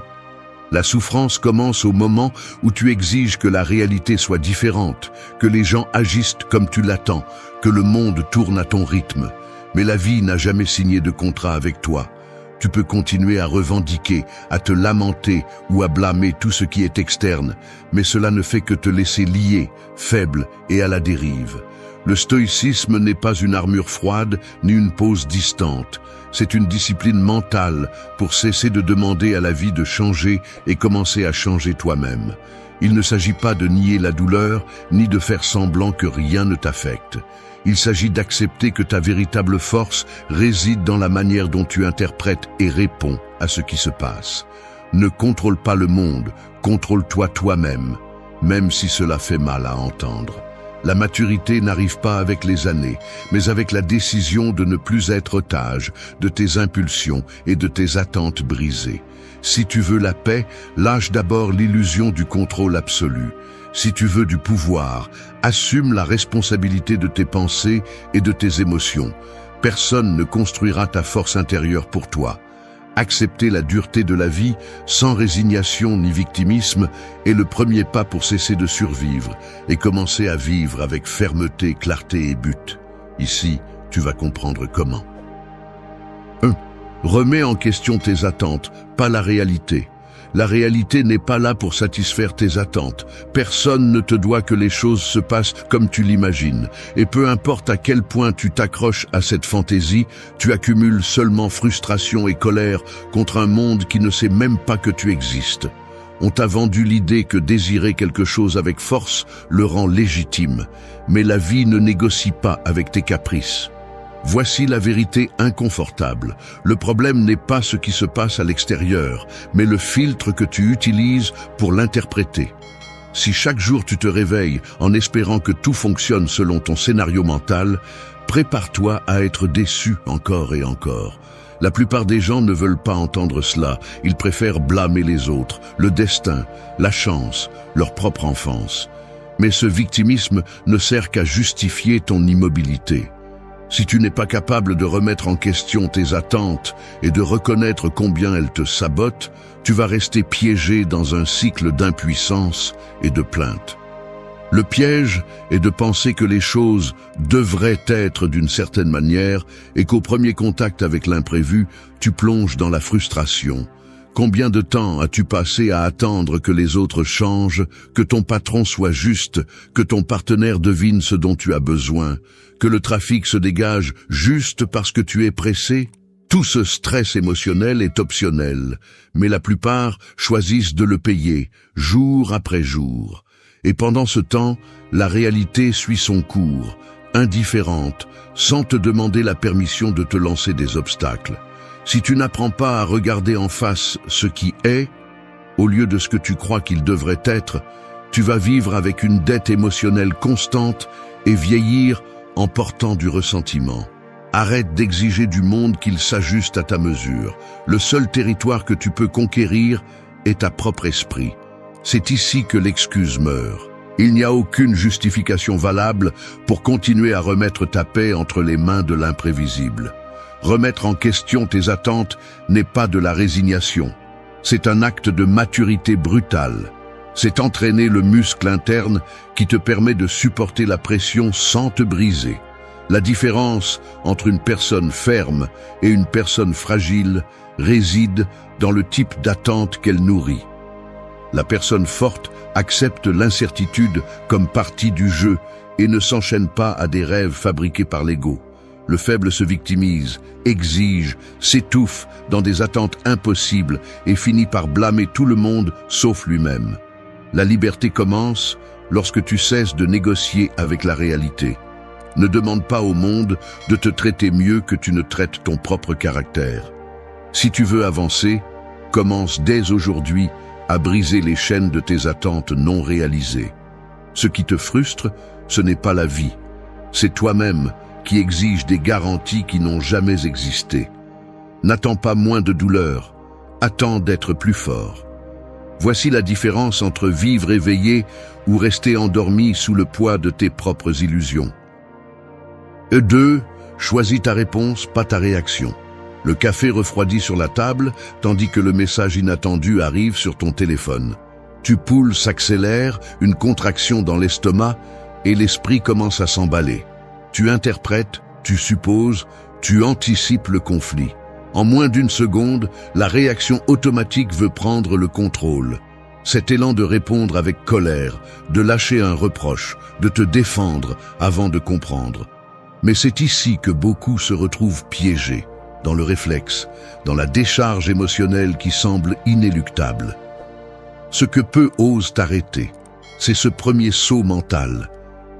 La souffrance commence au moment où tu exiges que la réalité soit différente, que les gens agissent comme tu l'attends, que le monde tourne à ton rythme. Mais la vie n'a jamais signé de contrat avec toi. Tu peux continuer à revendiquer, à te lamenter ou à blâmer tout ce qui est externe, mais cela ne fait que te laisser lié, faible et à la dérive. Le stoïcisme n'est pas une armure froide ni une pose distante. C'est une discipline mentale pour cesser de demander à la vie de changer et commencer à changer toi-même. Il ne s'agit pas de nier la douleur ni de faire semblant que rien ne t'affecte. Il s'agit d'accepter que ta véritable force réside dans la manière dont tu interprètes et réponds à ce qui se passe. Ne contrôle pas le monde, contrôle-toi toi-même, même si cela fait mal à entendre. La maturité n'arrive pas avec les années, mais avec la décision de ne plus être otage de tes impulsions et de tes attentes brisées. Si tu veux la paix, lâche d'abord l'illusion du contrôle absolu. Si tu veux du pouvoir, assume la responsabilité de tes pensées et de tes émotions. Personne ne construira ta force intérieure pour toi. Accepter la dureté de la vie, sans résignation ni victimisme, est le premier pas pour cesser de survivre et commencer à vivre avec fermeté, clarté et but. Ici, tu vas comprendre comment. 1. Remets en question tes attentes, pas la réalité. La réalité n'est pas là pour satisfaire tes attentes. Personne ne te doit que les choses se passent comme tu l'imagines. Et peu importe à quel point tu t'accroches à cette fantaisie, tu accumules seulement frustration et colère contre un monde qui ne sait même pas que tu existes. On t'a vendu l'idée que désirer quelque chose avec force le rend légitime. Mais la vie ne négocie pas avec tes caprices. Voici la vérité inconfortable. Le problème n'est pas ce qui se passe à l'extérieur, mais le filtre que tu utilises pour l'interpréter. Si chaque jour tu te réveilles en espérant que tout fonctionne selon ton scénario mental, prépare-toi à être déçu encore et encore. La plupart des gens ne veulent pas entendre cela. Ils préfèrent blâmer les autres, le destin, la chance, leur propre enfance. Mais ce victimisme ne sert qu'à justifier ton immobilité. Si tu n'es pas capable de remettre en question tes attentes et de reconnaître combien elles te sabotent, tu vas rester piégé dans un cycle d'impuissance et de plainte. Le piège est de penser que les choses devraient être d'une certaine manière et qu'au premier contact avec l'imprévu, tu plonges dans la frustration. Combien de temps as-tu passé à attendre que les autres changent, que ton patron soit juste, que ton partenaire devine ce dont tu as besoin, que le trafic se dégage juste parce que tu es pressé? Tout ce stress émotionnel est optionnel, mais la plupart choisissent de le payer, jour après jour. Et pendant ce temps, la réalité suit son cours, indifférente, sans te demander la permission de te lancer des obstacles. Si tu n'apprends pas à regarder en face ce qui est, au lieu de ce que tu crois qu'il devrait être, tu vas vivre avec une dette émotionnelle constante et vieillir en portant du ressentiment. Arrête d'exiger du monde qu'il s'ajuste à ta mesure. Le seul territoire que tu peux conquérir est ta propre esprit. C'est ici que l'excuse meurt. Il n'y a aucune justification valable pour continuer à remettre ta paix entre les mains de l'imprévisible. Remettre en question tes attentes n'est pas de la résignation. C'est un acte de maturité brutale. C'est entraîner le muscle interne qui te permet de supporter la pression sans te briser. La différence entre une personne ferme et une personne fragile réside dans le type d'attente qu'elle nourrit. La personne forte accepte l'incertitude comme partie du jeu et ne s'enchaîne pas à des rêves fabriqués par l'ego. Le faible se victimise, exige, s'étouffe dans des attentes impossibles et finit par blâmer tout le monde sauf lui-même. La liberté commence lorsque tu cesses de négocier avec la réalité. Ne demande pas au monde de te traiter mieux que tu ne traites ton propre caractère. Si tu veux avancer, commence dès aujourd'hui à briser les chaînes de tes attentes non réalisées. Ce qui te frustre, ce n'est pas la vie, c'est toi-même qui exige des garanties qui n'ont jamais existé. N'attends pas moins de douleur, attends d'être plus fort. Voici la différence entre vivre éveillé ou rester endormi sous le poids de tes propres illusions. 2. Choisis ta réponse, pas ta réaction. Le café refroidit sur la table, tandis que le message inattendu arrive sur ton téléphone. Tu poules s'accélère, une contraction dans l'estomac, et l'esprit commence à s'emballer. Tu interprètes, tu supposes, tu anticipes le conflit. En moins d'une seconde, la réaction automatique veut prendre le contrôle. Cet élan de répondre avec colère, de lâcher un reproche, de te défendre avant de comprendre. Mais c'est ici que beaucoup se retrouvent piégés, dans le réflexe, dans la décharge émotionnelle qui semble inéluctable. Ce que peu osent arrêter, c'est ce premier saut mental,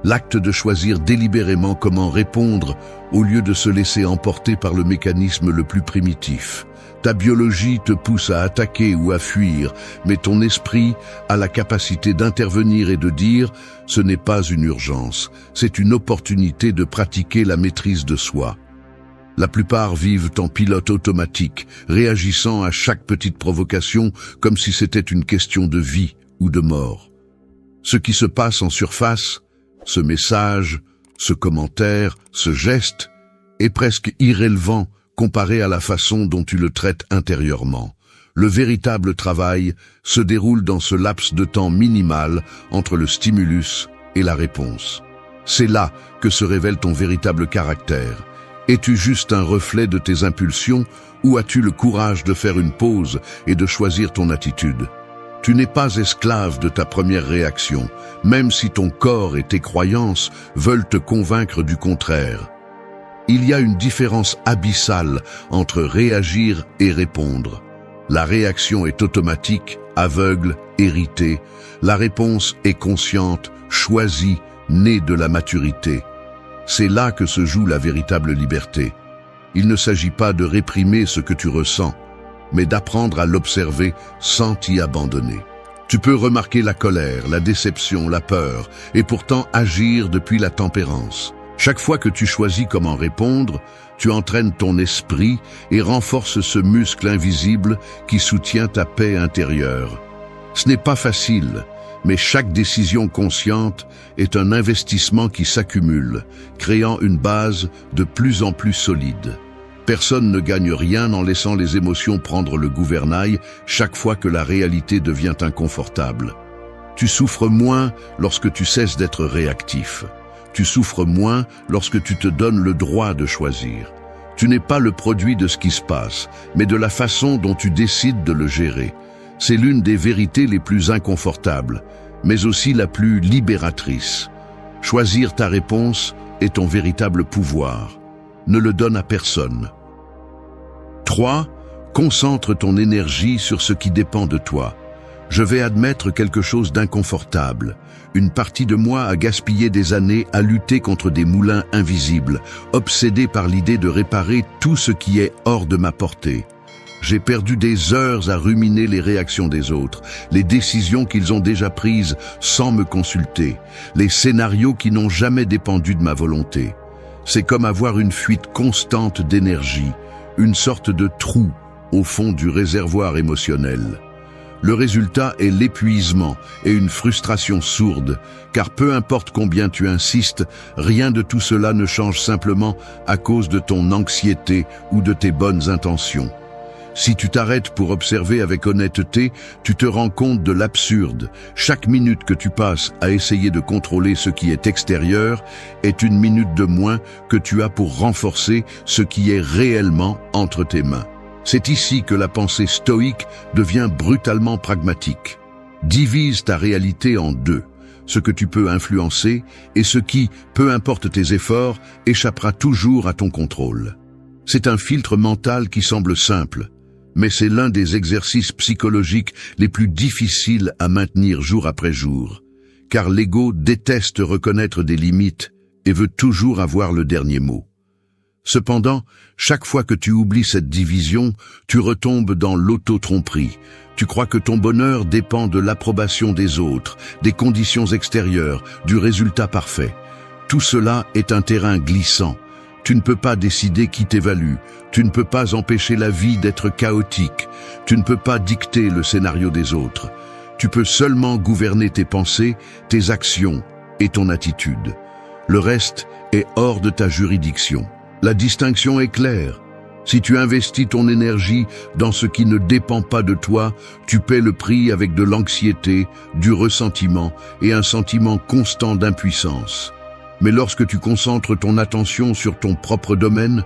l'acte de choisir délibérément comment répondre au lieu de se laisser emporter par le mécanisme le plus primitif. Ta biologie te pousse à attaquer ou à fuir, mais ton esprit a la capacité d'intervenir et de dire « ce n'est pas une urgence, c'est une opportunité de pratiquer la maîtrise de soi ». La plupart vivent en pilote automatique, réagissant à chaque petite provocation comme si c'était une question de vie ou de mort. Ce qui se passe en surface, ce message, ce commentaire, ce geste, est presque irrélevant comparé à la façon dont tu le traites intérieurement. Le véritable travail se déroule dans ce laps de temps minimal entre le stimulus et la réponse. C'est là que se révèle ton véritable caractère. Es-tu juste un reflet de tes impulsions ou as-tu le courage de faire une pause et de choisir ton attitude? Tu n'es pas esclave de ta première réaction, même si ton corps et tes croyances veulent te convaincre du contraire. Il y a une différence abyssale entre réagir et répondre. La réaction est automatique, aveugle, héritée. La réponse est consciente, choisie, née de la maturité. C'est là que se joue la véritable liberté. Il ne s'agit pas de réprimer ce que tu ressens, mais d'apprendre à l'observer sans t'y abandonner. Tu peux remarquer la colère, la déception, la peur, et pourtant agir depuis la tempérance. Chaque fois que tu choisis comment répondre, tu entraînes ton esprit et renforces ce muscle invisible qui soutient ta paix intérieure. Ce n'est pas facile, mais chaque décision consciente est un investissement qui s'accumule, créant une base de plus en plus solide. Personne ne gagne rien en laissant les émotions prendre le gouvernail chaque fois que la réalité devient inconfortable. Tu souffres moins lorsque tu cesses d'être réactif. Tu souffres moins lorsque tu te donnes le droit de choisir. Tu n'es pas le produit de ce qui se passe, mais de la façon dont tu décides de le gérer. C'est l'une des vérités les plus inconfortables, mais aussi la plus libératrice. Choisir ta réponse est ton véritable pouvoir. Ne le donne à personne. 3. Concentre ton énergie sur ce qui dépend de toi. Je vais admettre quelque chose d'inconfortable. Une partie de moi a gaspillé des années à lutter contre des moulins invisibles, obsédé par l'idée de réparer tout ce qui est hors de ma portée. J'ai perdu des heures à ruminer les réactions des autres, les décisions qu'ils ont déjà prises sans me consulter, les scénarios qui n'ont jamais dépendu de ma volonté. C'est comme avoir une fuite constante d'énergie, une sorte de trou au fond du réservoir émotionnel. Le résultat est l'épuisement et une frustration sourde, car peu importe combien tu insistes, rien de tout cela ne change simplement à cause de ton anxiété ou de tes bonnes intentions. Si tu t'arrêtes pour observer avec honnêteté, tu te rends compte de l'absurde. Chaque minute que tu passes à essayer de contrôler ce qui est extérieur est une minute de moins que tu as pour renforcer ce qui est réellement entre tes mains. C'est ici que la pensée stoïque devient brutalement pragmatique. Divise ta réalité en deux, ce que tu peux influencer et ce qui, peu importe tes efforts, échappera toujours à ton contrôle. C'est un filtre mental qui semble simple, mais c'est l'un des exercices psychologiques les plus difficiles à maintenir jour après jour, car l'ego déteste reconnaître des limites et veut toujours avoir le dernier mot. Cependant, chaque fois que tu oublies cette division, tu retombes dans l'auto-tromperie. Tu crois que ton bonheur dépend de l'approbation des autres, des conditions extérieures, du résultat parfait. Tout cela est un terrain glissant. Tu ne peux pas décider qui t'évalue. Tu ne peux pas empêcher la vie d'être chaotique. Tu ne peux pas dicter le scénario des autres. Tu peux seulement gouverner tes pensées, tes actions et ton attitude. Le reste est hors de ta juridiction. La distinction est claire. Si tu investis ton énergie dans ce qui ne dépend pas de toi, tu paies le prix avec de l'anxiété, du ressentiment et un sentiment constant d'impuissance. Mais lorsque tu concentres ton attention sur ton propre domaine,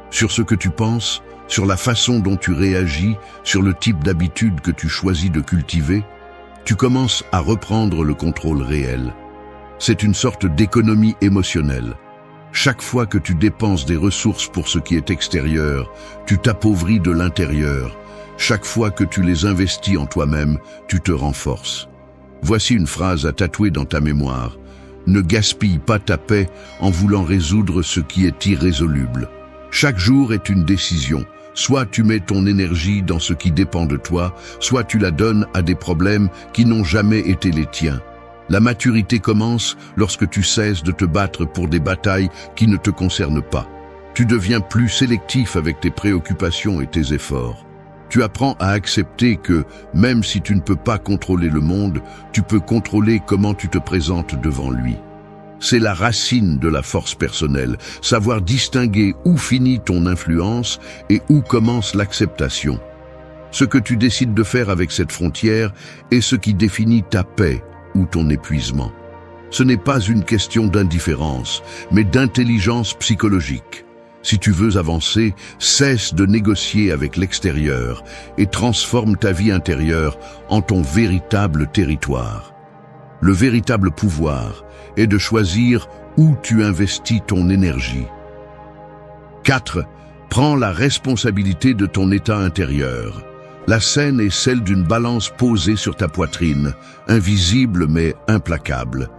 sur ce que tu penses, sur la façon dont tu réagis, sur le type d'habitude que tu choisis de cultiver, tu commences à reprendre le contrôle réel. C'est une sorte d'économie émotionnelle. Chaque fois que tu dépenses des ressources pour ce qui est extérieur, tu t'appauvris de l'intérieur. Chaque fois que tu les investis en toi-même, tu te renforces. Voici une phrase à tatouer dans ta mémoire. Ne gaspille pas ta paix en voulant résoudre ce qui est irrésoluble. Chaque jour est une décision. Soit tu mets ton énergie dans ce qui dépend de toi, soit tu la donnes à des problèmes qui n'ont jamais été les tiens. La maturité commence lorsque tu cesses de te battre pour des batailles qui ne te concernent pas. Tu deviens plus sélectif avec tes préoccupations et tes efforts. Tu apprends à accepter que, même si tu ne peux pas contrôler le monde, tu peux contrôler comment tu te présentes devant lui. C'est la racine de la force personnelle, savoir distinguer où finit ton influence et où commence l'acceptation. Ce que tu décides de faire avec cette frontière est ce qui définit ta paix ou ton épuisement. Ce n'est pas une question d'indifférence, mais d'intelligence psychologique. Si tu veux avancer, cesse de négocier avec l'extérieur et transforme ta vie intérieure en ton véritable territoire. Le véritable pouvoir est de choisir où tu investis ton énergie. 4. Prends la responsabilité de ton état intérieur. La scène est celle d'une balance posée sur ta poitrine, invisible mais implacable.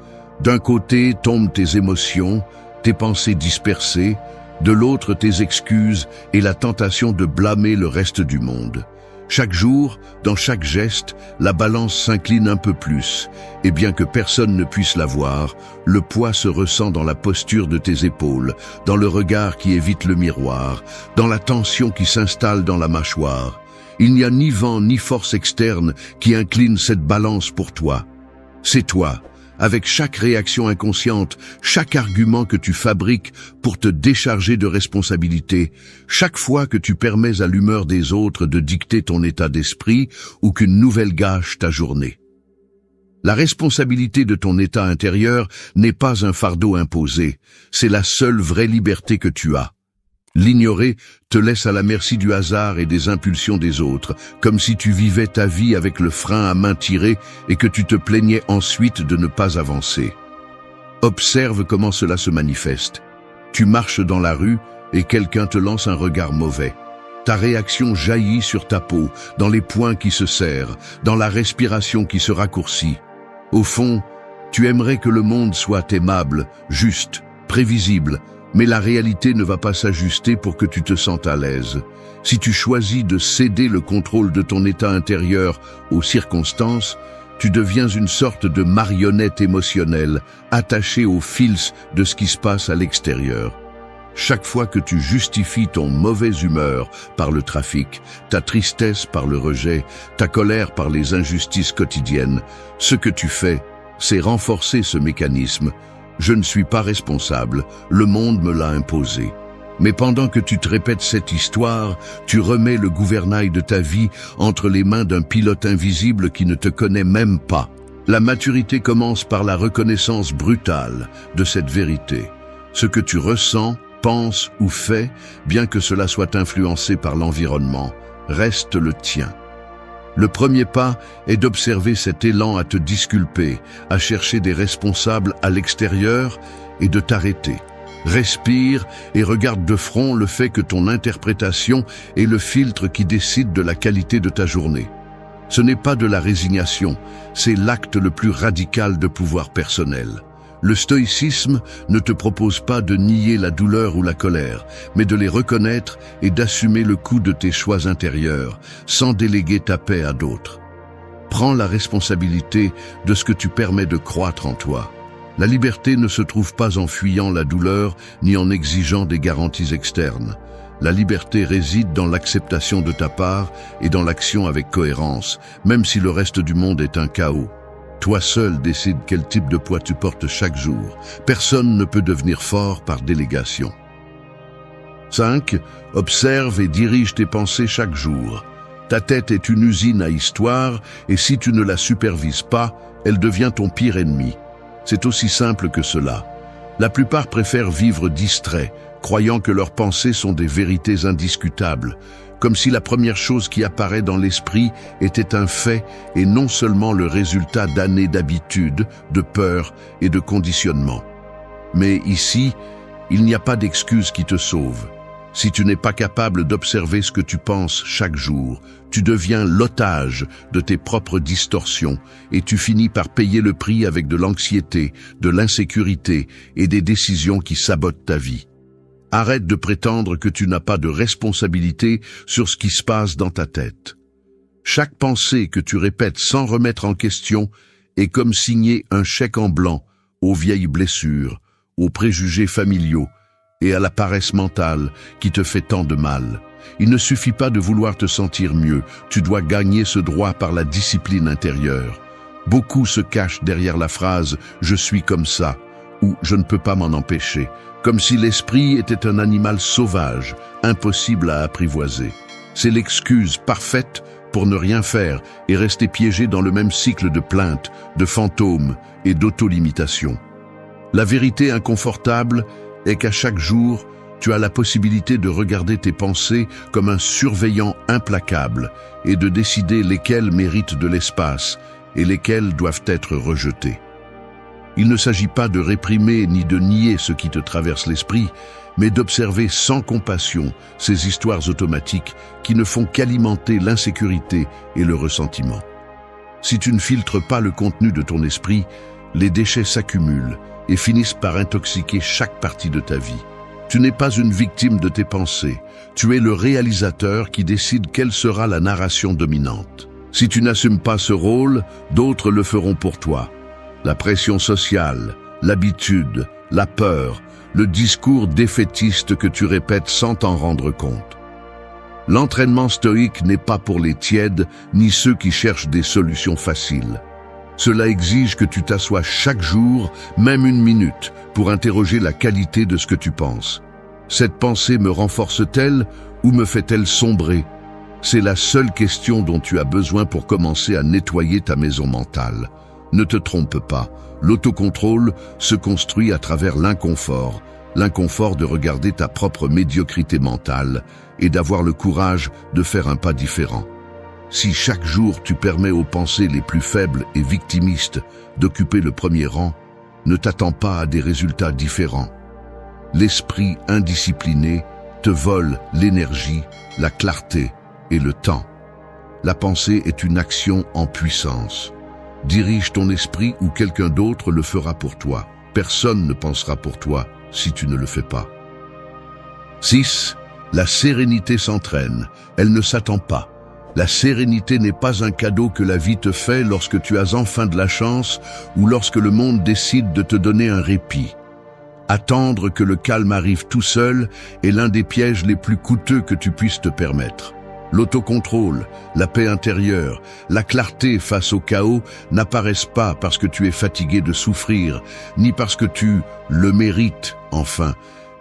D'un côté tombent tes émotions, tes pensées dispersées, de l'autre tes excuses et la tentation de blâmer le reste du monde. Chaque jour, dans chaque geste, la balance s'incline un peu plus, et bien que personne ne puisse la voir, le poids se ressent dans la posture de tes épaules, dans le regard qui évite le miroir, dans la tension qui s'installe dans la mâchoire. Il n'y a ni vent ni force externe qui incline cette balance pour toi. C'est toi, avec chaque réaction inconsciente, chaque argument que tu fabriques pour te décharger de responsabilité, chaque fois que tu permets à l'humeur des autres de dicter ton état d'esprit ou qu'une nouvelle gâche ta journée. La responsabilité de ton état intérieur n'est pas un fardeau imposé, c'est la seule vraie liberté que tu as. L'ignorer te laisse à la merci du hasard et des impulsions des autres, comme si tu vivais ta vie avec le frein à main tiré et que tu te plaignais ensuite de ne pas avancer. Observe comment cela se manifeste. Tu marches dans la rue et quelqu'un te lance un regard mauvais. Ta réaction jaillit sur ta peau, dans les poings qui se serrent, dans la respiration qui se raccourcit. Au fond, tu aimerais que le monde soit aimable, juste, prévisible, mais la réalité ne va pas s'ajuster pour que tu te sentes à l'aise. Si tu choisis de céder le contrôle de ton état intérieur aux circonstances, tu deviens une sorte de marionnette émotionnelle, attachée aux fils de ce qui se passe à l'extérieur. Chaque fois que tu justifies ton mauvaise humeur par le trafic, ta tristesse par le rejet, ta colère par les injustices quotidiennes, ce que tu fais, c'est renforcer ce mécanisme. Je ne suis pas responsable, le monde me l'a imposé. Mais pendant que tu te répètes cette histoire, tu remets le gouvernail de ta vie entre les mains d'un pilote invisible qui ne te connaît même pas. La maturité commence par la reconnaissance brutale de cette vérité. Ce que tu ressens, penses ou fais, bien que cela soit influencé par l'environnement, reste le tien. Le premier pas est d'observer cet élan à te disculper, à chercher des responsables à l'extérieur et de t'arrêter. Respire et regarde de front le fait que ton interprétation est le filtre qui décide de la qualité de ta journée. Ce n'est pas de la résignation, c'est l'acte le plus radical de pouvoir personnel. Le stoïcisme ne te propose pas de nier la douleur ou la colère, mais de les reconnaître et d'assumer le coût de tes choix intérieurs, sans déléguer ta paix à d'autres. Prends la responsabilité de ce que tu permets de croître en toi. La liberté ne se trouve pas en fuyant la douleur ni en exigeant des garanties externes. La liberté réside dans l'acceptation de ta part et dans l'action avec cohérence, même si le reste du monde est un chaos. Toi seul décides quel type de poids tu portes chaque jour. Personne ne peut devenir fort par délégation. 5. Observe et dirige tes pensées chaque jour. Ta tête est une usine à histoire et si tu ne la supervises pas, elle devient ton pire ennemi. C'est aussi simple que cela. La plupart préfèrent vivre distraits, croyant que leurs pensées sont des vérités indiscutables, comme si la première chose qui apparaît dans l'esprit était un fait et non seulement le résultat d'années d'habitude, de peur et de conditionnement. Mais ici, il n'y a pas d'excuse qui te sauve. Si tu n'es pas capable d'observer ce que tu penses chaque jour, tu deviens l'otage de tes propres distorsions et tu finis par payer le prix avec de l'anxiété, de l'insécurité et des décisions qui sabotent ta vie. Arrête de prétendre que tu n'as pas de responsabilité sur ce qui se passe dans ta tête. Chaque pensée que tu répètes sans remettre en question est comme signer un chèque en blanc aux vieilles blessures, aux préjugés familiaux et à la paresse mentale qui te fait tant de mal. Il ne suffit pas de vouloir te sentir mieux, tu dois gagner ce droit par la discipline intérieure. Beaucoup se cachent derrière la phrase « je suis comme ça » ou « je ne peux pas m'en empêcher », comme si l'esprit était un animal sauvage, impossible à apprivoiser. C'est l'excuse parfaite pour ne rien faire et rester piégé dans le même cycle de plaintes, de fantômes et d'auto-limitation. La vérité inconfortable est qu'à chaque jour, tu as la possibilité de regarder tes pensées comme un surveillant implacable et de décider lesquelles méritent de l'espace et lesquelles doivent être rejetées. Il ne s'agit pas de réprimer ni de nier ce qui te traverse l'esprit, mais d'observer sans compassion ces histoires automatiques qui ne font qu'alimenter l'insécurité et le ressentiment. Si tu ne filtres pas le contenu de ton esprit, les déchets s'accumulent et finissent par intoxiquer chaque partie de ta vie. Tu n'es pas une victime de tes pensées, tu es le réalisateur qui décide quelle sera la narration dominante. Si tu n'assumes pas ce rôle, d'autres le feront pour toi. La pression sociale, l'habitude, la peur, le discours défaitiste que tu répètes sans t'en rendre compte. L'entraînement stoïque n'est pas pour les tièdes ni ceux qui cherchent des solutions faciles. Cela exige que tu t'assoies chaque jour, même une minute, pour interroger la qualité de ce que tu penses. Cette pensée me renforce-t-elle ou me fait-elle sombrer? C'est la seule question dont tu as besoin pour commencer à nettoyer ta maison mentale. Ne te trompe pas, l'autocontrôle se construit à travers l'inconfort de regarder ta propre médiocrité mentale et d'avoir le courage de faire un pas différent. Si chaque jour tu permets aux pensées les plus faibles et victimistes d'occuper le premier rang, ne t'attends pas à des résultats différents. L'esprit indiscipliné te vole l'énergie, la clarté et le temps. La pensée est une action en puissance. Dirige ton esprit ou quelqu'un d'autre le fera pour toi. Personne ne pensera pour toi si tu ne le fais pas. 6. La sérénité s'entraîne. Elle ne s'attend pas. La sérénité n'est pas un cadeau que la vie te fait lorsque tu as enfin de la chance ou lorsque le monde décide de te donner un répit. Attendre que le calme arrive tout seul est l'un des pièges les plus coûteux que tu puisses te permettre. L'autocontrôle, la paix intérieure, la clarté face au chaos n'apparaissent pas parce que tu es fatigué de souffrir, ni parce que tu le mérites, enfin.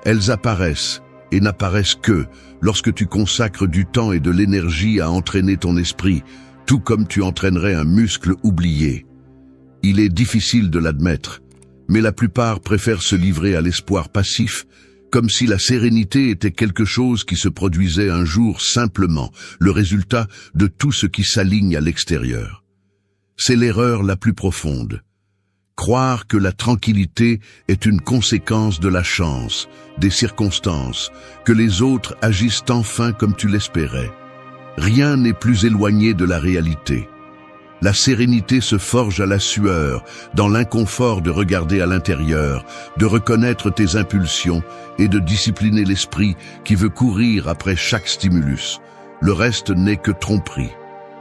Elles apparaissent et n'apparaissent que lorsque tu consacres du temps et de l'énergie à entraîner ton esprit, tout comme tu entraînerais un muscle oublié. Il est difficile de l'admettre, mais la plupart préfèrent se livrer à l'espoir passif, comme si la sérénité était quelque chose qui se produisait un jour simplement, le résultat de tout ce qui s'aligne à l'extérieur. C'est l'erreur la plus profonde. Croire que la tranquillité est une conséquence de la chance, des circonstances, que les autres agissent enfin comme tu l'espérais. Rien n'est plus éloigné de la réalité. La sérénité se forge à la sueur, dans l'inconfort de regarder à l'intérieur, de reconnaître tes impulsions et de discipliner l'esprit qui veut courir après chaque stimulus. Le reste n'est que tromperie.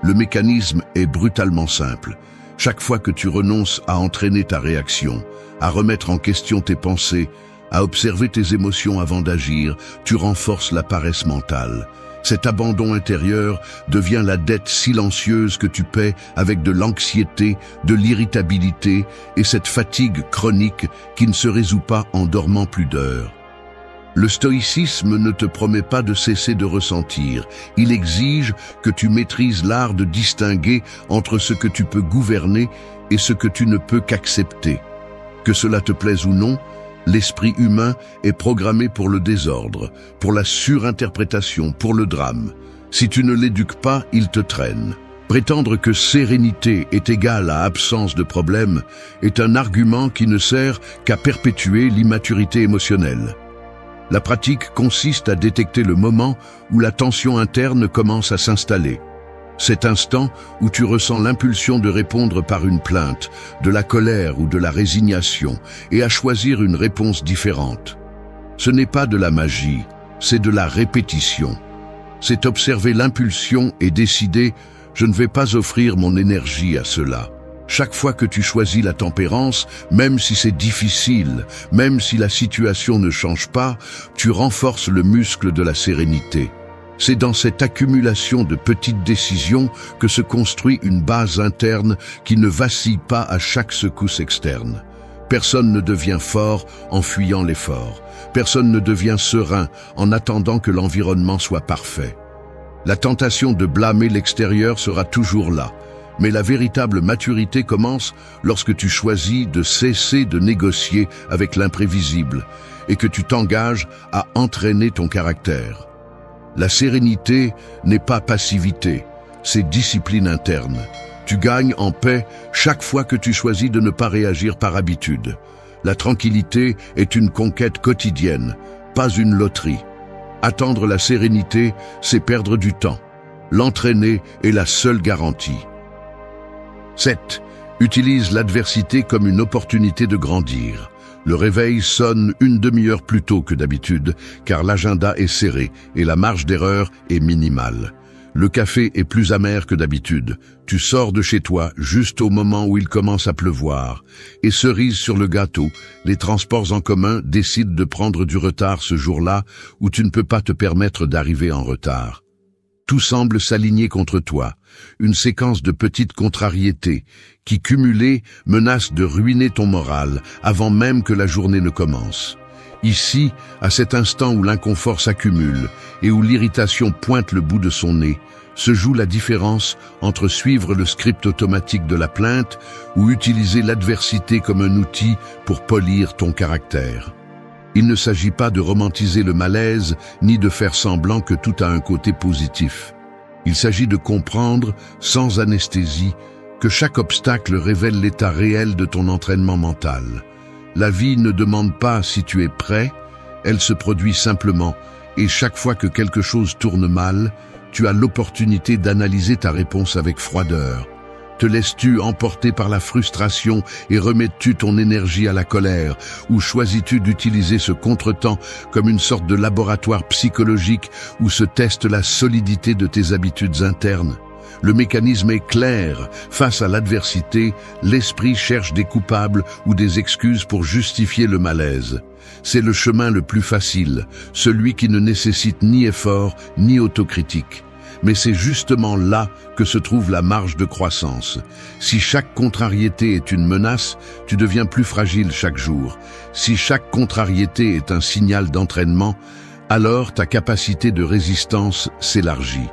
Le mécanisme est brutalement simple. Chaque fois que tu renonces à entraîner ta réaction, à remettre en question tes pensées, à observer tes émotions avant d'agir, tu renforces la paresse mentale. Cet abandon intérieur devient la dette silencieuse que tu paies avec de l'anxiété, de l'irritabilité et cette fatigue chronique qui ne se résout pas en dormant plus d'heures. Le stoïcisme ne te promet pas de cesser de ressentir. Il exige que tu maîtrises l'art de distinguer entre ce que tu peux gouverner et ce que tu ne peux qu'accepter. Que cela te plaise ou non, l'esprit humain est programmé pour le désordre, pour la surinterprétation, pour le drame. Si tu ne l'éduques pas, il te traîne. Prétendre que sérénité est égale à absence de problème est un argument qui ne sert qu'à perpétuer l'immaturité émotionnelle. La pratique consiste à détecter le moment où la tension interne commence à s'installer. Cet instant où tu ressens l'impulsion de répondre par une plainte, de la colère ou de la résignation, et à choisir une réponse différente. Ce n'est pas de la magie, c'est de la répétition. C'est observer l'impulsion et décider « je ne vais pas offrir mon énergie à cela ». Chaque fois que tu choisis la tempérance, même si c'est difficile, même si la situation ne change pas, tu renforces le muscle de la sérénité. C'est dans cette accumulation de petites décisions que se construit une base interne qui ne vacille pas à chaque secousse externe. Personne ne devient fort en fuyant l'effort. Personne ne devient serein en attendant que l'environnement soit parfait. La tentation de blâmer l'extérieur sera toujours là, mais la véritable maturité commence lorsque tu choisis de cesser de négocier avec l'imprévisible et que tu t'engages à entraîner ton caractère. La sérénité n'est pas passivité, c'est discipline interne. Tu gagnes en paix chaque fois que tu choisis de ne pas réagir par habitude. La tranquillité est une conquête quotidienne, pas une loterie. Attendre la sérénité, c'est perdre du temps. L'entraîner est la seule garantie. 7. Utilise l'adversité comme une opportunité de grandir. Le réveil sonne une demi-heure plus tôt que d'habitude, car l'agenda est serré et la marge d'erreur est minimale. Le café est plus amer que d'habitude. Tu sors de chez toi juste au moment où il commence à pleuvoir. Et cerise sur le gâteau, les transports en commun décident de prendre du retard ce jour-là où tu ne peux pas te permettre d'arriver en retard. Tout semble s'aligner contre toi, une séquence de petites contrariétés qui, cumulées, menacent de ruiner ton moral avant même que la journée ne commence. Ici, à cet instant où l'inconfort s'accumule et où l'irritation pointe le bout de son nez, se joue la différence entre suivre le script automatique de la plainte ou utiliser l'adversité comme un outil pour polir ton caractère. Il ne s'agit pas de romantiser le malaise ni de faire semblant que tout a un côté positif. Il s'agit de comprendre, sans anesthésie, que chaque obstacle révèle l'état réel de ton entraînement mental. La vie ne demande pas si tu es prêt, elle se produit simplement, et chaque fois que quelque chose tourne mal, tu as l'opportunité d'analyser ta réponse avec froideur. Te laisses-tu emporter par la frustration et remets-tu ton énergie à la colère, ou choisis-tu d'utiliser ce contretemps comme une sorte de laboratoire psychologique où se teste la solidité de tes habitudes internes? Le mécanisme est clair. Face à l'adversité, l'esprit cherche des coupables ou des excuses pour justifier le malaise. C'est le chemin le plus facile, celui qui ne nécessite ni effort ni autocritique. Mais c'est justement là que se trouve la marge de croissance. Si chaque contrariété est une menace, tu deviens plus fragile chaque jour. Si chaque contrariété est un signal d'entraînement, alors ta capacité de résistance s'élargit.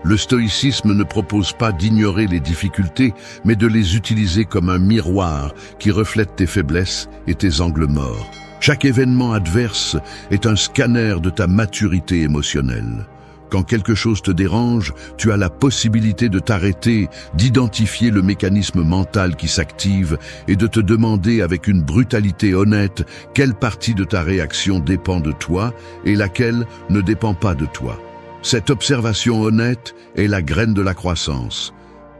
Le stoïcisme ne propose pas d'ignorer les difficultés, mais de les utiliser comme un miroir qui reflète tes faiblesses et tes angles morts. Chaque événement adverse est un scanner de ta maturité émotionnelle. Quand quelque chose te dérange, tu as la possibilité de t'arrêter, d'identifier le mécanisme mental qui s'active et de te demander avec une brutalité honnête quelle partie de ta réaction dépend de toi et laquelle ne dépend pas de toi. Cette observation honnête est la graine de la croissance.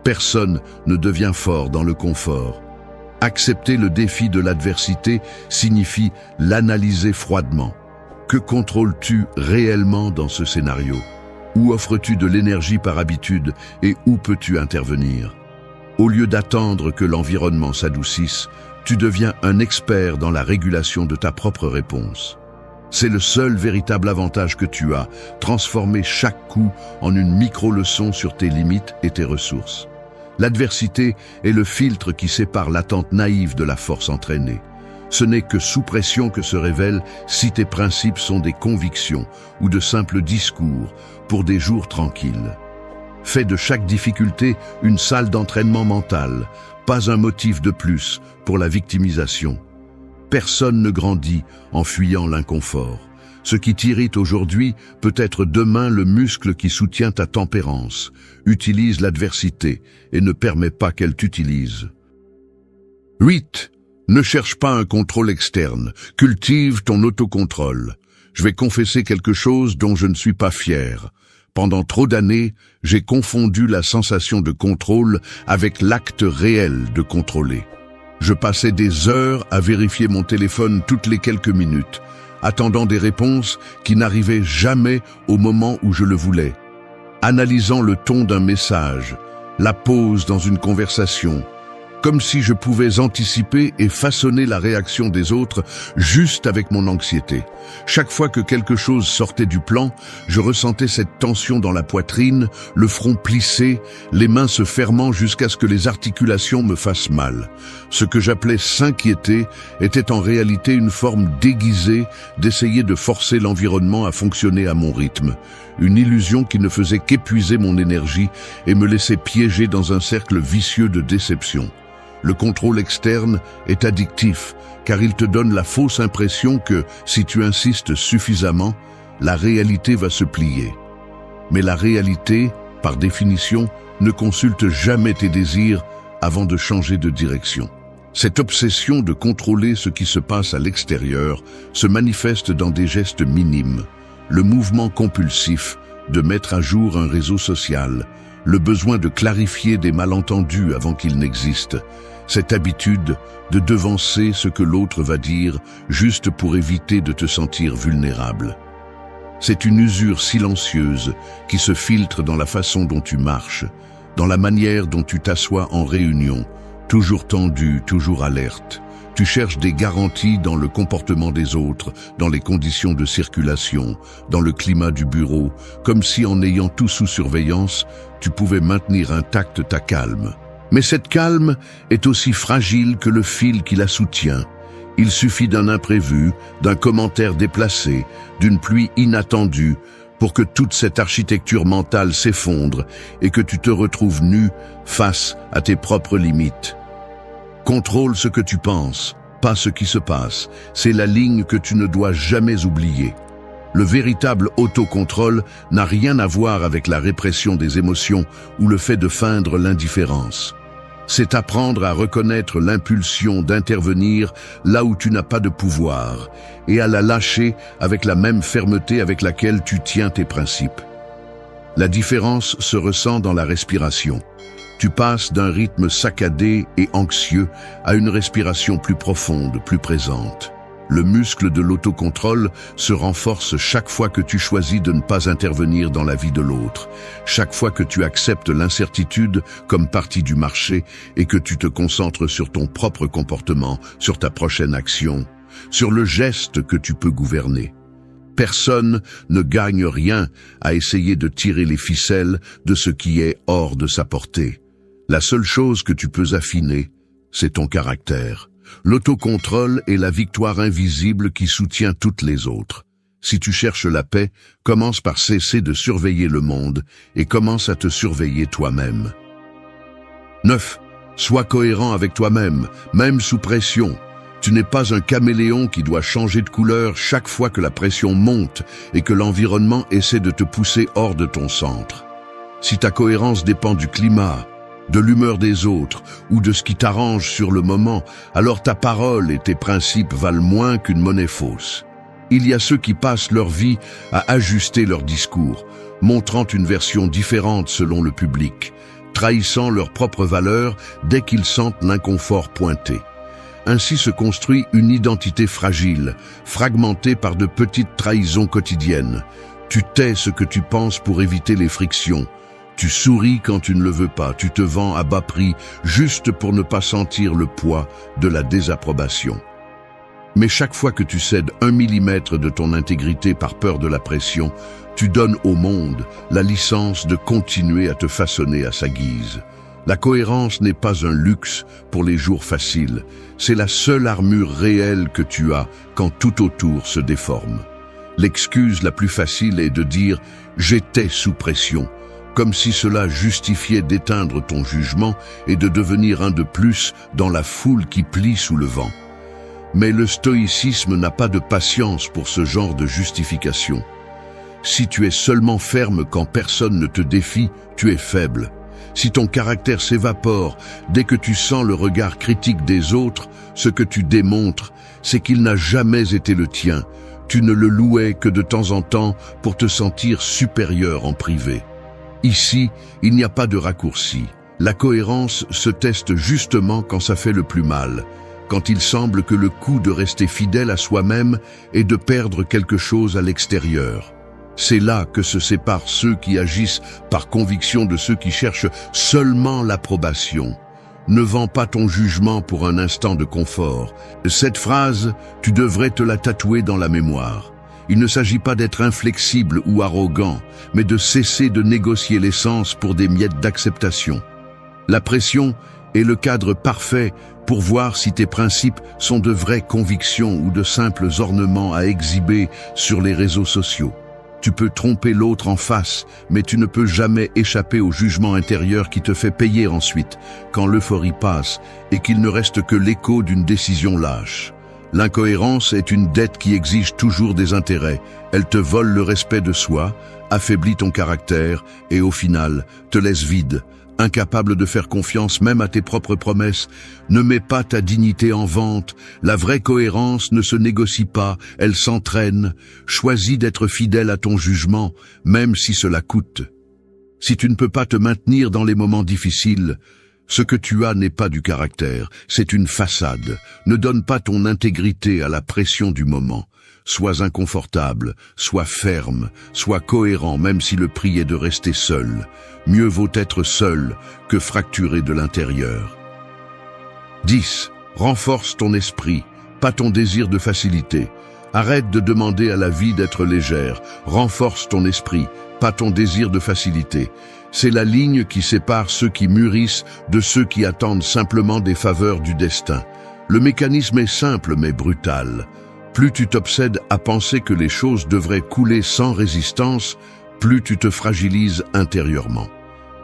Personne ne devient fort dans le confort. Accepter le défi de l'adversité signifie l'analyser froidement. Que contrôles-tu réellement dans ce scénario? Où offres-tu de l'énergie par habitude et où peux-tu intervenir? Au lieu d'attendre que l'environnement s'adoucisse, tu deviens un expert dans la régulation de ta propre réponse. C'est le seul véritable avantage que tu as, transformer chaque coup en une micro-leçon sur tes limites et tes ressources. L'adversité est le filtre qui sépare l'attente naïve de la force entraînée. Ce n'est que sous pression que se révèle si tes principes sont des convictions ou de simples discours pour des jours tranquilles. Fais de chaque difficulté une salle d'entraînement mental, pas un motif de plus pour la victimisation. Personne ne grandit en fuyant l'inconfort. Ce qui t'irrite aujourd'hui peut être demain le muscle qui soutient ta tempérance. Utilise l'adversité et ne permets pas qu'elle t'utilise. 8. Ne cherche pas un contrôle externe. Cultive ton autocontrôle. Je vais confesser quelque chose dont je ne suis pas fier. Pendant trop d'années, j'ai confondu la sensation de contrôle avec l'acte réel de contrôler. Je passais des heures à vérifier mon téléphone toutes les quelques minutes, attendant des réponses qui n'arrivaient jamais au moment où je le voulais, analysant le ton d'un message, la pause dans une conversation, comme si je pouvais anticiper et façonner la réaction des autres juste avec mon anxiété. Chaque fois que quelque chose sortait du plan, je ressentais cette tension dans la poitrine, le front plissé, les mains se fermant jusqu'à ce que les articulations me fassent mal. Ce que j'appelais s'inquiéter était en réalité une forme déguisée d'essayer de forcer l'environnement à fonctionner à mon rythme. Une illusion qui ne faisait qu'épuiser mon énergie et me laissait piéger dans un cercle vicieux de déception. Le contrôle externe est addictif, car il te donne la fausse impression que, si tu insistes suffisamment, la réalité va se plier. Mais la réalité, par définition, ne consulte jamais tes désirs avant de changer de direction. Cette obsession de contrôler ce qui se passe à l'extérieur se manifeste dans des gestes minimes. Le mouvement compulsif de mettre à jour un réseau social, le besoin de clarifier des malentendus avant qu'ils n'existent, cette habitude de devancer ce que l'autre va dire juste pour éviter de te sentir vulnérable. C'est une usure silencieuse qui se filtre dans la façon dont tu marches, dans la manière dont tu t'assois en réunion, toujours tendu, toujours alerte. Tu cherches des garanties dans le comportement des autres, dans les conditions de circulation, dans le climat du bureau, comme si en ayant tout sous surveillance, tu pouvais maintenir intacte ta calme. Mais cette calme est aussi fragile que le fil qui la soutient. Il suffit d'un imprévu, d'un commentaire déplacé, d'une pluie inattendue, pour que toute cette architecture mentale s'effondre et que tu te retrouves nu face à tes propres limites. Contrôle ce que tu penses, pas ce qui se passe. C'est la ligne que tu ne dois jamais oublier. Le véritable autocontrôle n'a rien à voir avec la répression des émotions ou le fait de feindre l'indifférence. C'est apprendre à reconnaître l'impulsion d'intervenir là où tu n'as pas de pouvoir et à la lâcher avec la même fermeté avec laquelle tu tiens tes principes. La différence se ressent dans la respiration. Tu passes d'un rythme saccadé et anxieux à une respiration plus profonde, plus présente. Le muscle de l'autocontrôle se renforce chaque fois que tu choisis de ne pas intervenir dans la vie de l'autre, chaque fois que tu acceptes l'incertitude comme partie du marché et que tu te concentres sur ton propre comportement, sur ta prochaine action, sur le geste que tu peux gouverner. Personne ne gagne rien à essayer de tirer les ficelles de ce qui est hors de sa portée. La seule chose que tu peux affiner, c'est ton caractère. L'autocontrôle est la victoire invisible qui soutient toutes les autres. Si tu cherches la paix, commence par cesser de surveiller le monde et commence à te surveiller toi-même. 9. Sois cohérent avec toi-même, même sous pression. Tu n'es pas un caméléon qui doit changer de couleur chaque fois que la pression monte et que l'environnement essaie de te pousser hors de ton centre. Si ta cohérence dépend du climat, de l'humeur des autres ou de ce qui t'arrange sur le moment, alors ta parole et tes principes valent moins qu'une monnaie fausse. Il y a ceux qui passent leur vie à ajuster leur discours, montrant une version différente selon le public, trahissant leurs propres valeurs dès qu'ils sentent l'inconfort pointer. Ainsi se construit une identité fragile, fragmentée par de petites trahisons quotidiennes. Tu tais ce que tu penses pour éviter les frictions. Tu souris quand tu ne le veux pas, tu te vends à bas prix juste pour ne pas sentir le poids de la désapprobation. Mais chaque fois que tu cèdes 1 millimètre de ton intégrité par peur de la pression, tu donnes au monde la licence de continuer à te façonner à sa guise. La cohérence n'est pas un luxe pour les jours faciles, c'est la seule armure réelle que tu as quand tout autour se déforme. L'excuse la plus facile est de dire « j'étais sous pression », comme si cela justifiait d'éteindre ton jugement et de devenir un de plus dans la foule qui plie sous le vent. Mais le stoïcisme n'a pas de patience pour ce genre de justification. Si tu es seulement ferme quand personne ne te défie, tu es faible. Si ton caractère s'évapore dès que tu sens le regard critique des autres, ce que tu démontres, c'est qu'il n'a jamais été le tien. Tu ne le louais que de temps en temps pour te sentir supérieur en privé. Ici, il n'y a pas de raccourci. La cohérence se teste justement quand ça fait le plus mal, quand il semble que le coup de rester fidèle à soi-même est de perdre quelque chose à l'extérieur. C'est là que se séparent ceux qui agissent par conviction de ceux qui cherchent seulement l'approbation. Ne vends pas ton jugement pour un instant de confort. Cette phrase, tu devrais te la tatouer dans la mémoire. Il ne s'agit pas d'être inflexible ou arrogant, mais de cesser de négocier l'essence pour des miettes d'acceptation. La pression est le cadre parfait pour voir si tes principes sont de vraies convictions ou de simples ornements à exhiber sur les réseaux sociaux. Tu peux tromper l'autre en face, mais tu ne peux jamais échapper au jugement intérieur qui te fait payer ensuite, quand l'euphorie passe et qu'il ne reste que l'écho d'une décision lâche. L'incohérence est une dette qui exige toujours des intérêts. Elle te vole le respect de soi, affaiblit ton caractère et au final te laisse vide, incapable de faire confiance même à tes propres promesses. Ne mets pas ta dignité en vente. La vraie cohérence ne se négocie pas, elle s'entraîne. Choisis d'être fidèle à ton jugement, même si cela coûte. Si tu ne peux pas te maintenir dans les moments difficiles, ce que tu as n'est pas du caractère, c'est une façade. Ne donne pas ton intégrité à la pression du moment. Sois inconfortable, sois ferme, sois cohérent même si le prix est de rester seul. Mieux vaut être seul que fracturé de l'intérieur. 10. Renforce ton esprit, pas ton désir de facilité. Arrête de demander à la vie d'être légère. Renforce ton esprit, pas ton désir de facilité. C'est la ligne qui sépare ceux qui mûrissent de ceux qui attendent simplement des faveurs du destin. Le mécanisme est simple mais brutal. Plus tu t'obsèdes à penser que les choses devraient couler sans résistance, plus tu te fragilises intérieurement.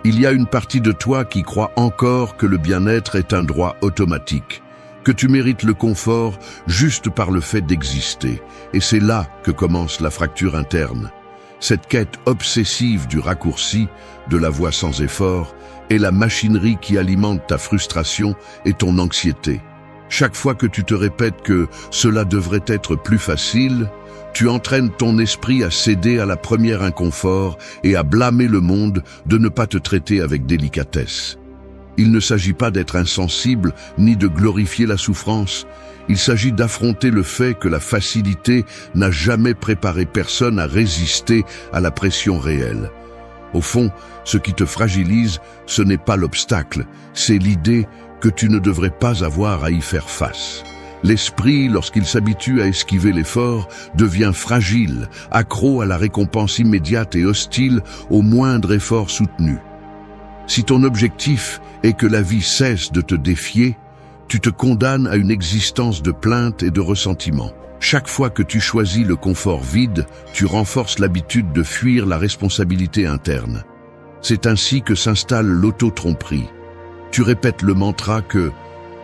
Il y a une partie de toi qui croit encore que le bien-être est un droit automatique, que tu mérites le confort juste par le fait d'exister. Et c'est là que commence la fracture interne. Cette quête obsessive du raccourci, de la voie sans effort, est la machinerie qui alimente ta frustration et ton anxiété. Chaque fois que tu te répètes que cela devrait être plus facile, tu entraînes ton esprit à céder à la première inconfort et à blâmer le monde de ne pas te traiter avec délicatesse. Il ne s'agit pas d'être insensible ni de glorifier la souffrance. Il s'agit d'affronter le fait que la facilité n'a jamais préparé personne à résister à la pression réelle. Au fond, ce qui te fragilise, ce n'est pas l'obstacle, c'est l'idée que tu ne devrais pas avoir à y faire face. L'esprit, lorsqu'il s'habitue à esquiver l'effort, devient fragile, accro à la récompense immédiate et hostile au moindre effort soutenu. Si ton objectif est que la vie cesse de te défier, tu te condamnes à une existence de plainte et de ressentiment. Chaque fois que tu choisis le confort vide, tu renforces l'habitude de fuir la responsabilité interne. C'est ainsi que s'installe l'auto-tromperie. Tu répètes le mantra que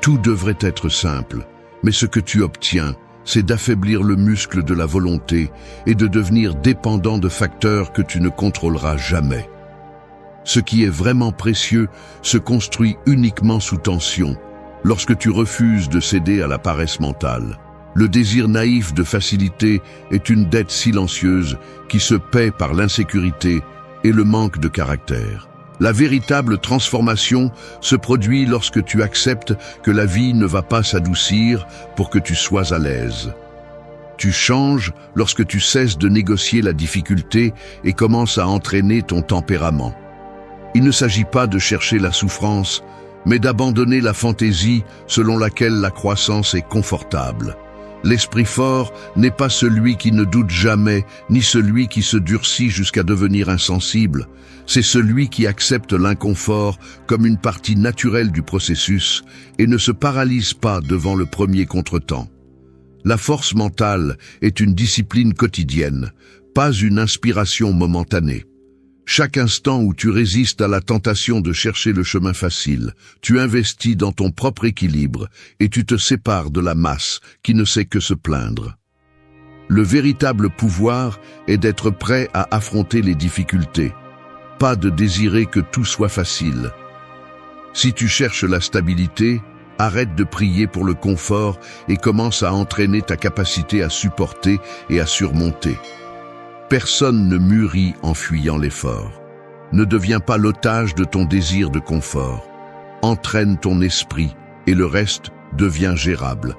tout devrait être simple, mais ce que tu obtiens, c'est d'affaiblir le muscle de la volonté et de devenir dépendant de facteurs que tu ne contrôleras jamais. Ce qui est vraiment précieux se construit uniquement sous tension, lorsque tu refuses de céder à la paresse mentale. Le désir naïf de facilité est une dette silencieuse qui se paie par l'insécurité et le manque de caractère. La véritable transformation se produit lorsque tu acceptes que la vie ne va pas s'adoucir pour que tu sois à l'aise. Tu changes lorsque tu cesses de négocier la difficulté et commences à entraîner ton tempérament. Il ne s'agit pas de chercher la souffrance, mais d'abandonner la fantaisie selon laquelle la croissance est confortable. L'esprit fort n'est pas celui qui ne doute jamais, ni celui qui se durcit jusqu'à devenir insensible. C'est celui qui accepte l'inconfort comme une partie naturelle du processus et ne se paralyse pas devant le premier contretemps. La force mentale est une discipline quotidienne, pas une inspiration momentanée. Chaque instant où tu résistes à la tentation de chercher le chemin facile, tu investis dans ton propre équilibre et tu te sépares de la masse qui ne sait que se plaindre. Le véritable pouvoir est d'être prêt à affronter les difficultés, pas de désirer que tout soit facile. Si tu cherches la stabilité, arrête de prier pour le confort et commence à entraîner ta capacité à supporter et à surmonter. Personne ne mûrit en fuyant l'effort. Ne deviens pas l'otage de ton désir de confort. Entraîne ton esprit et le reste devient gérable.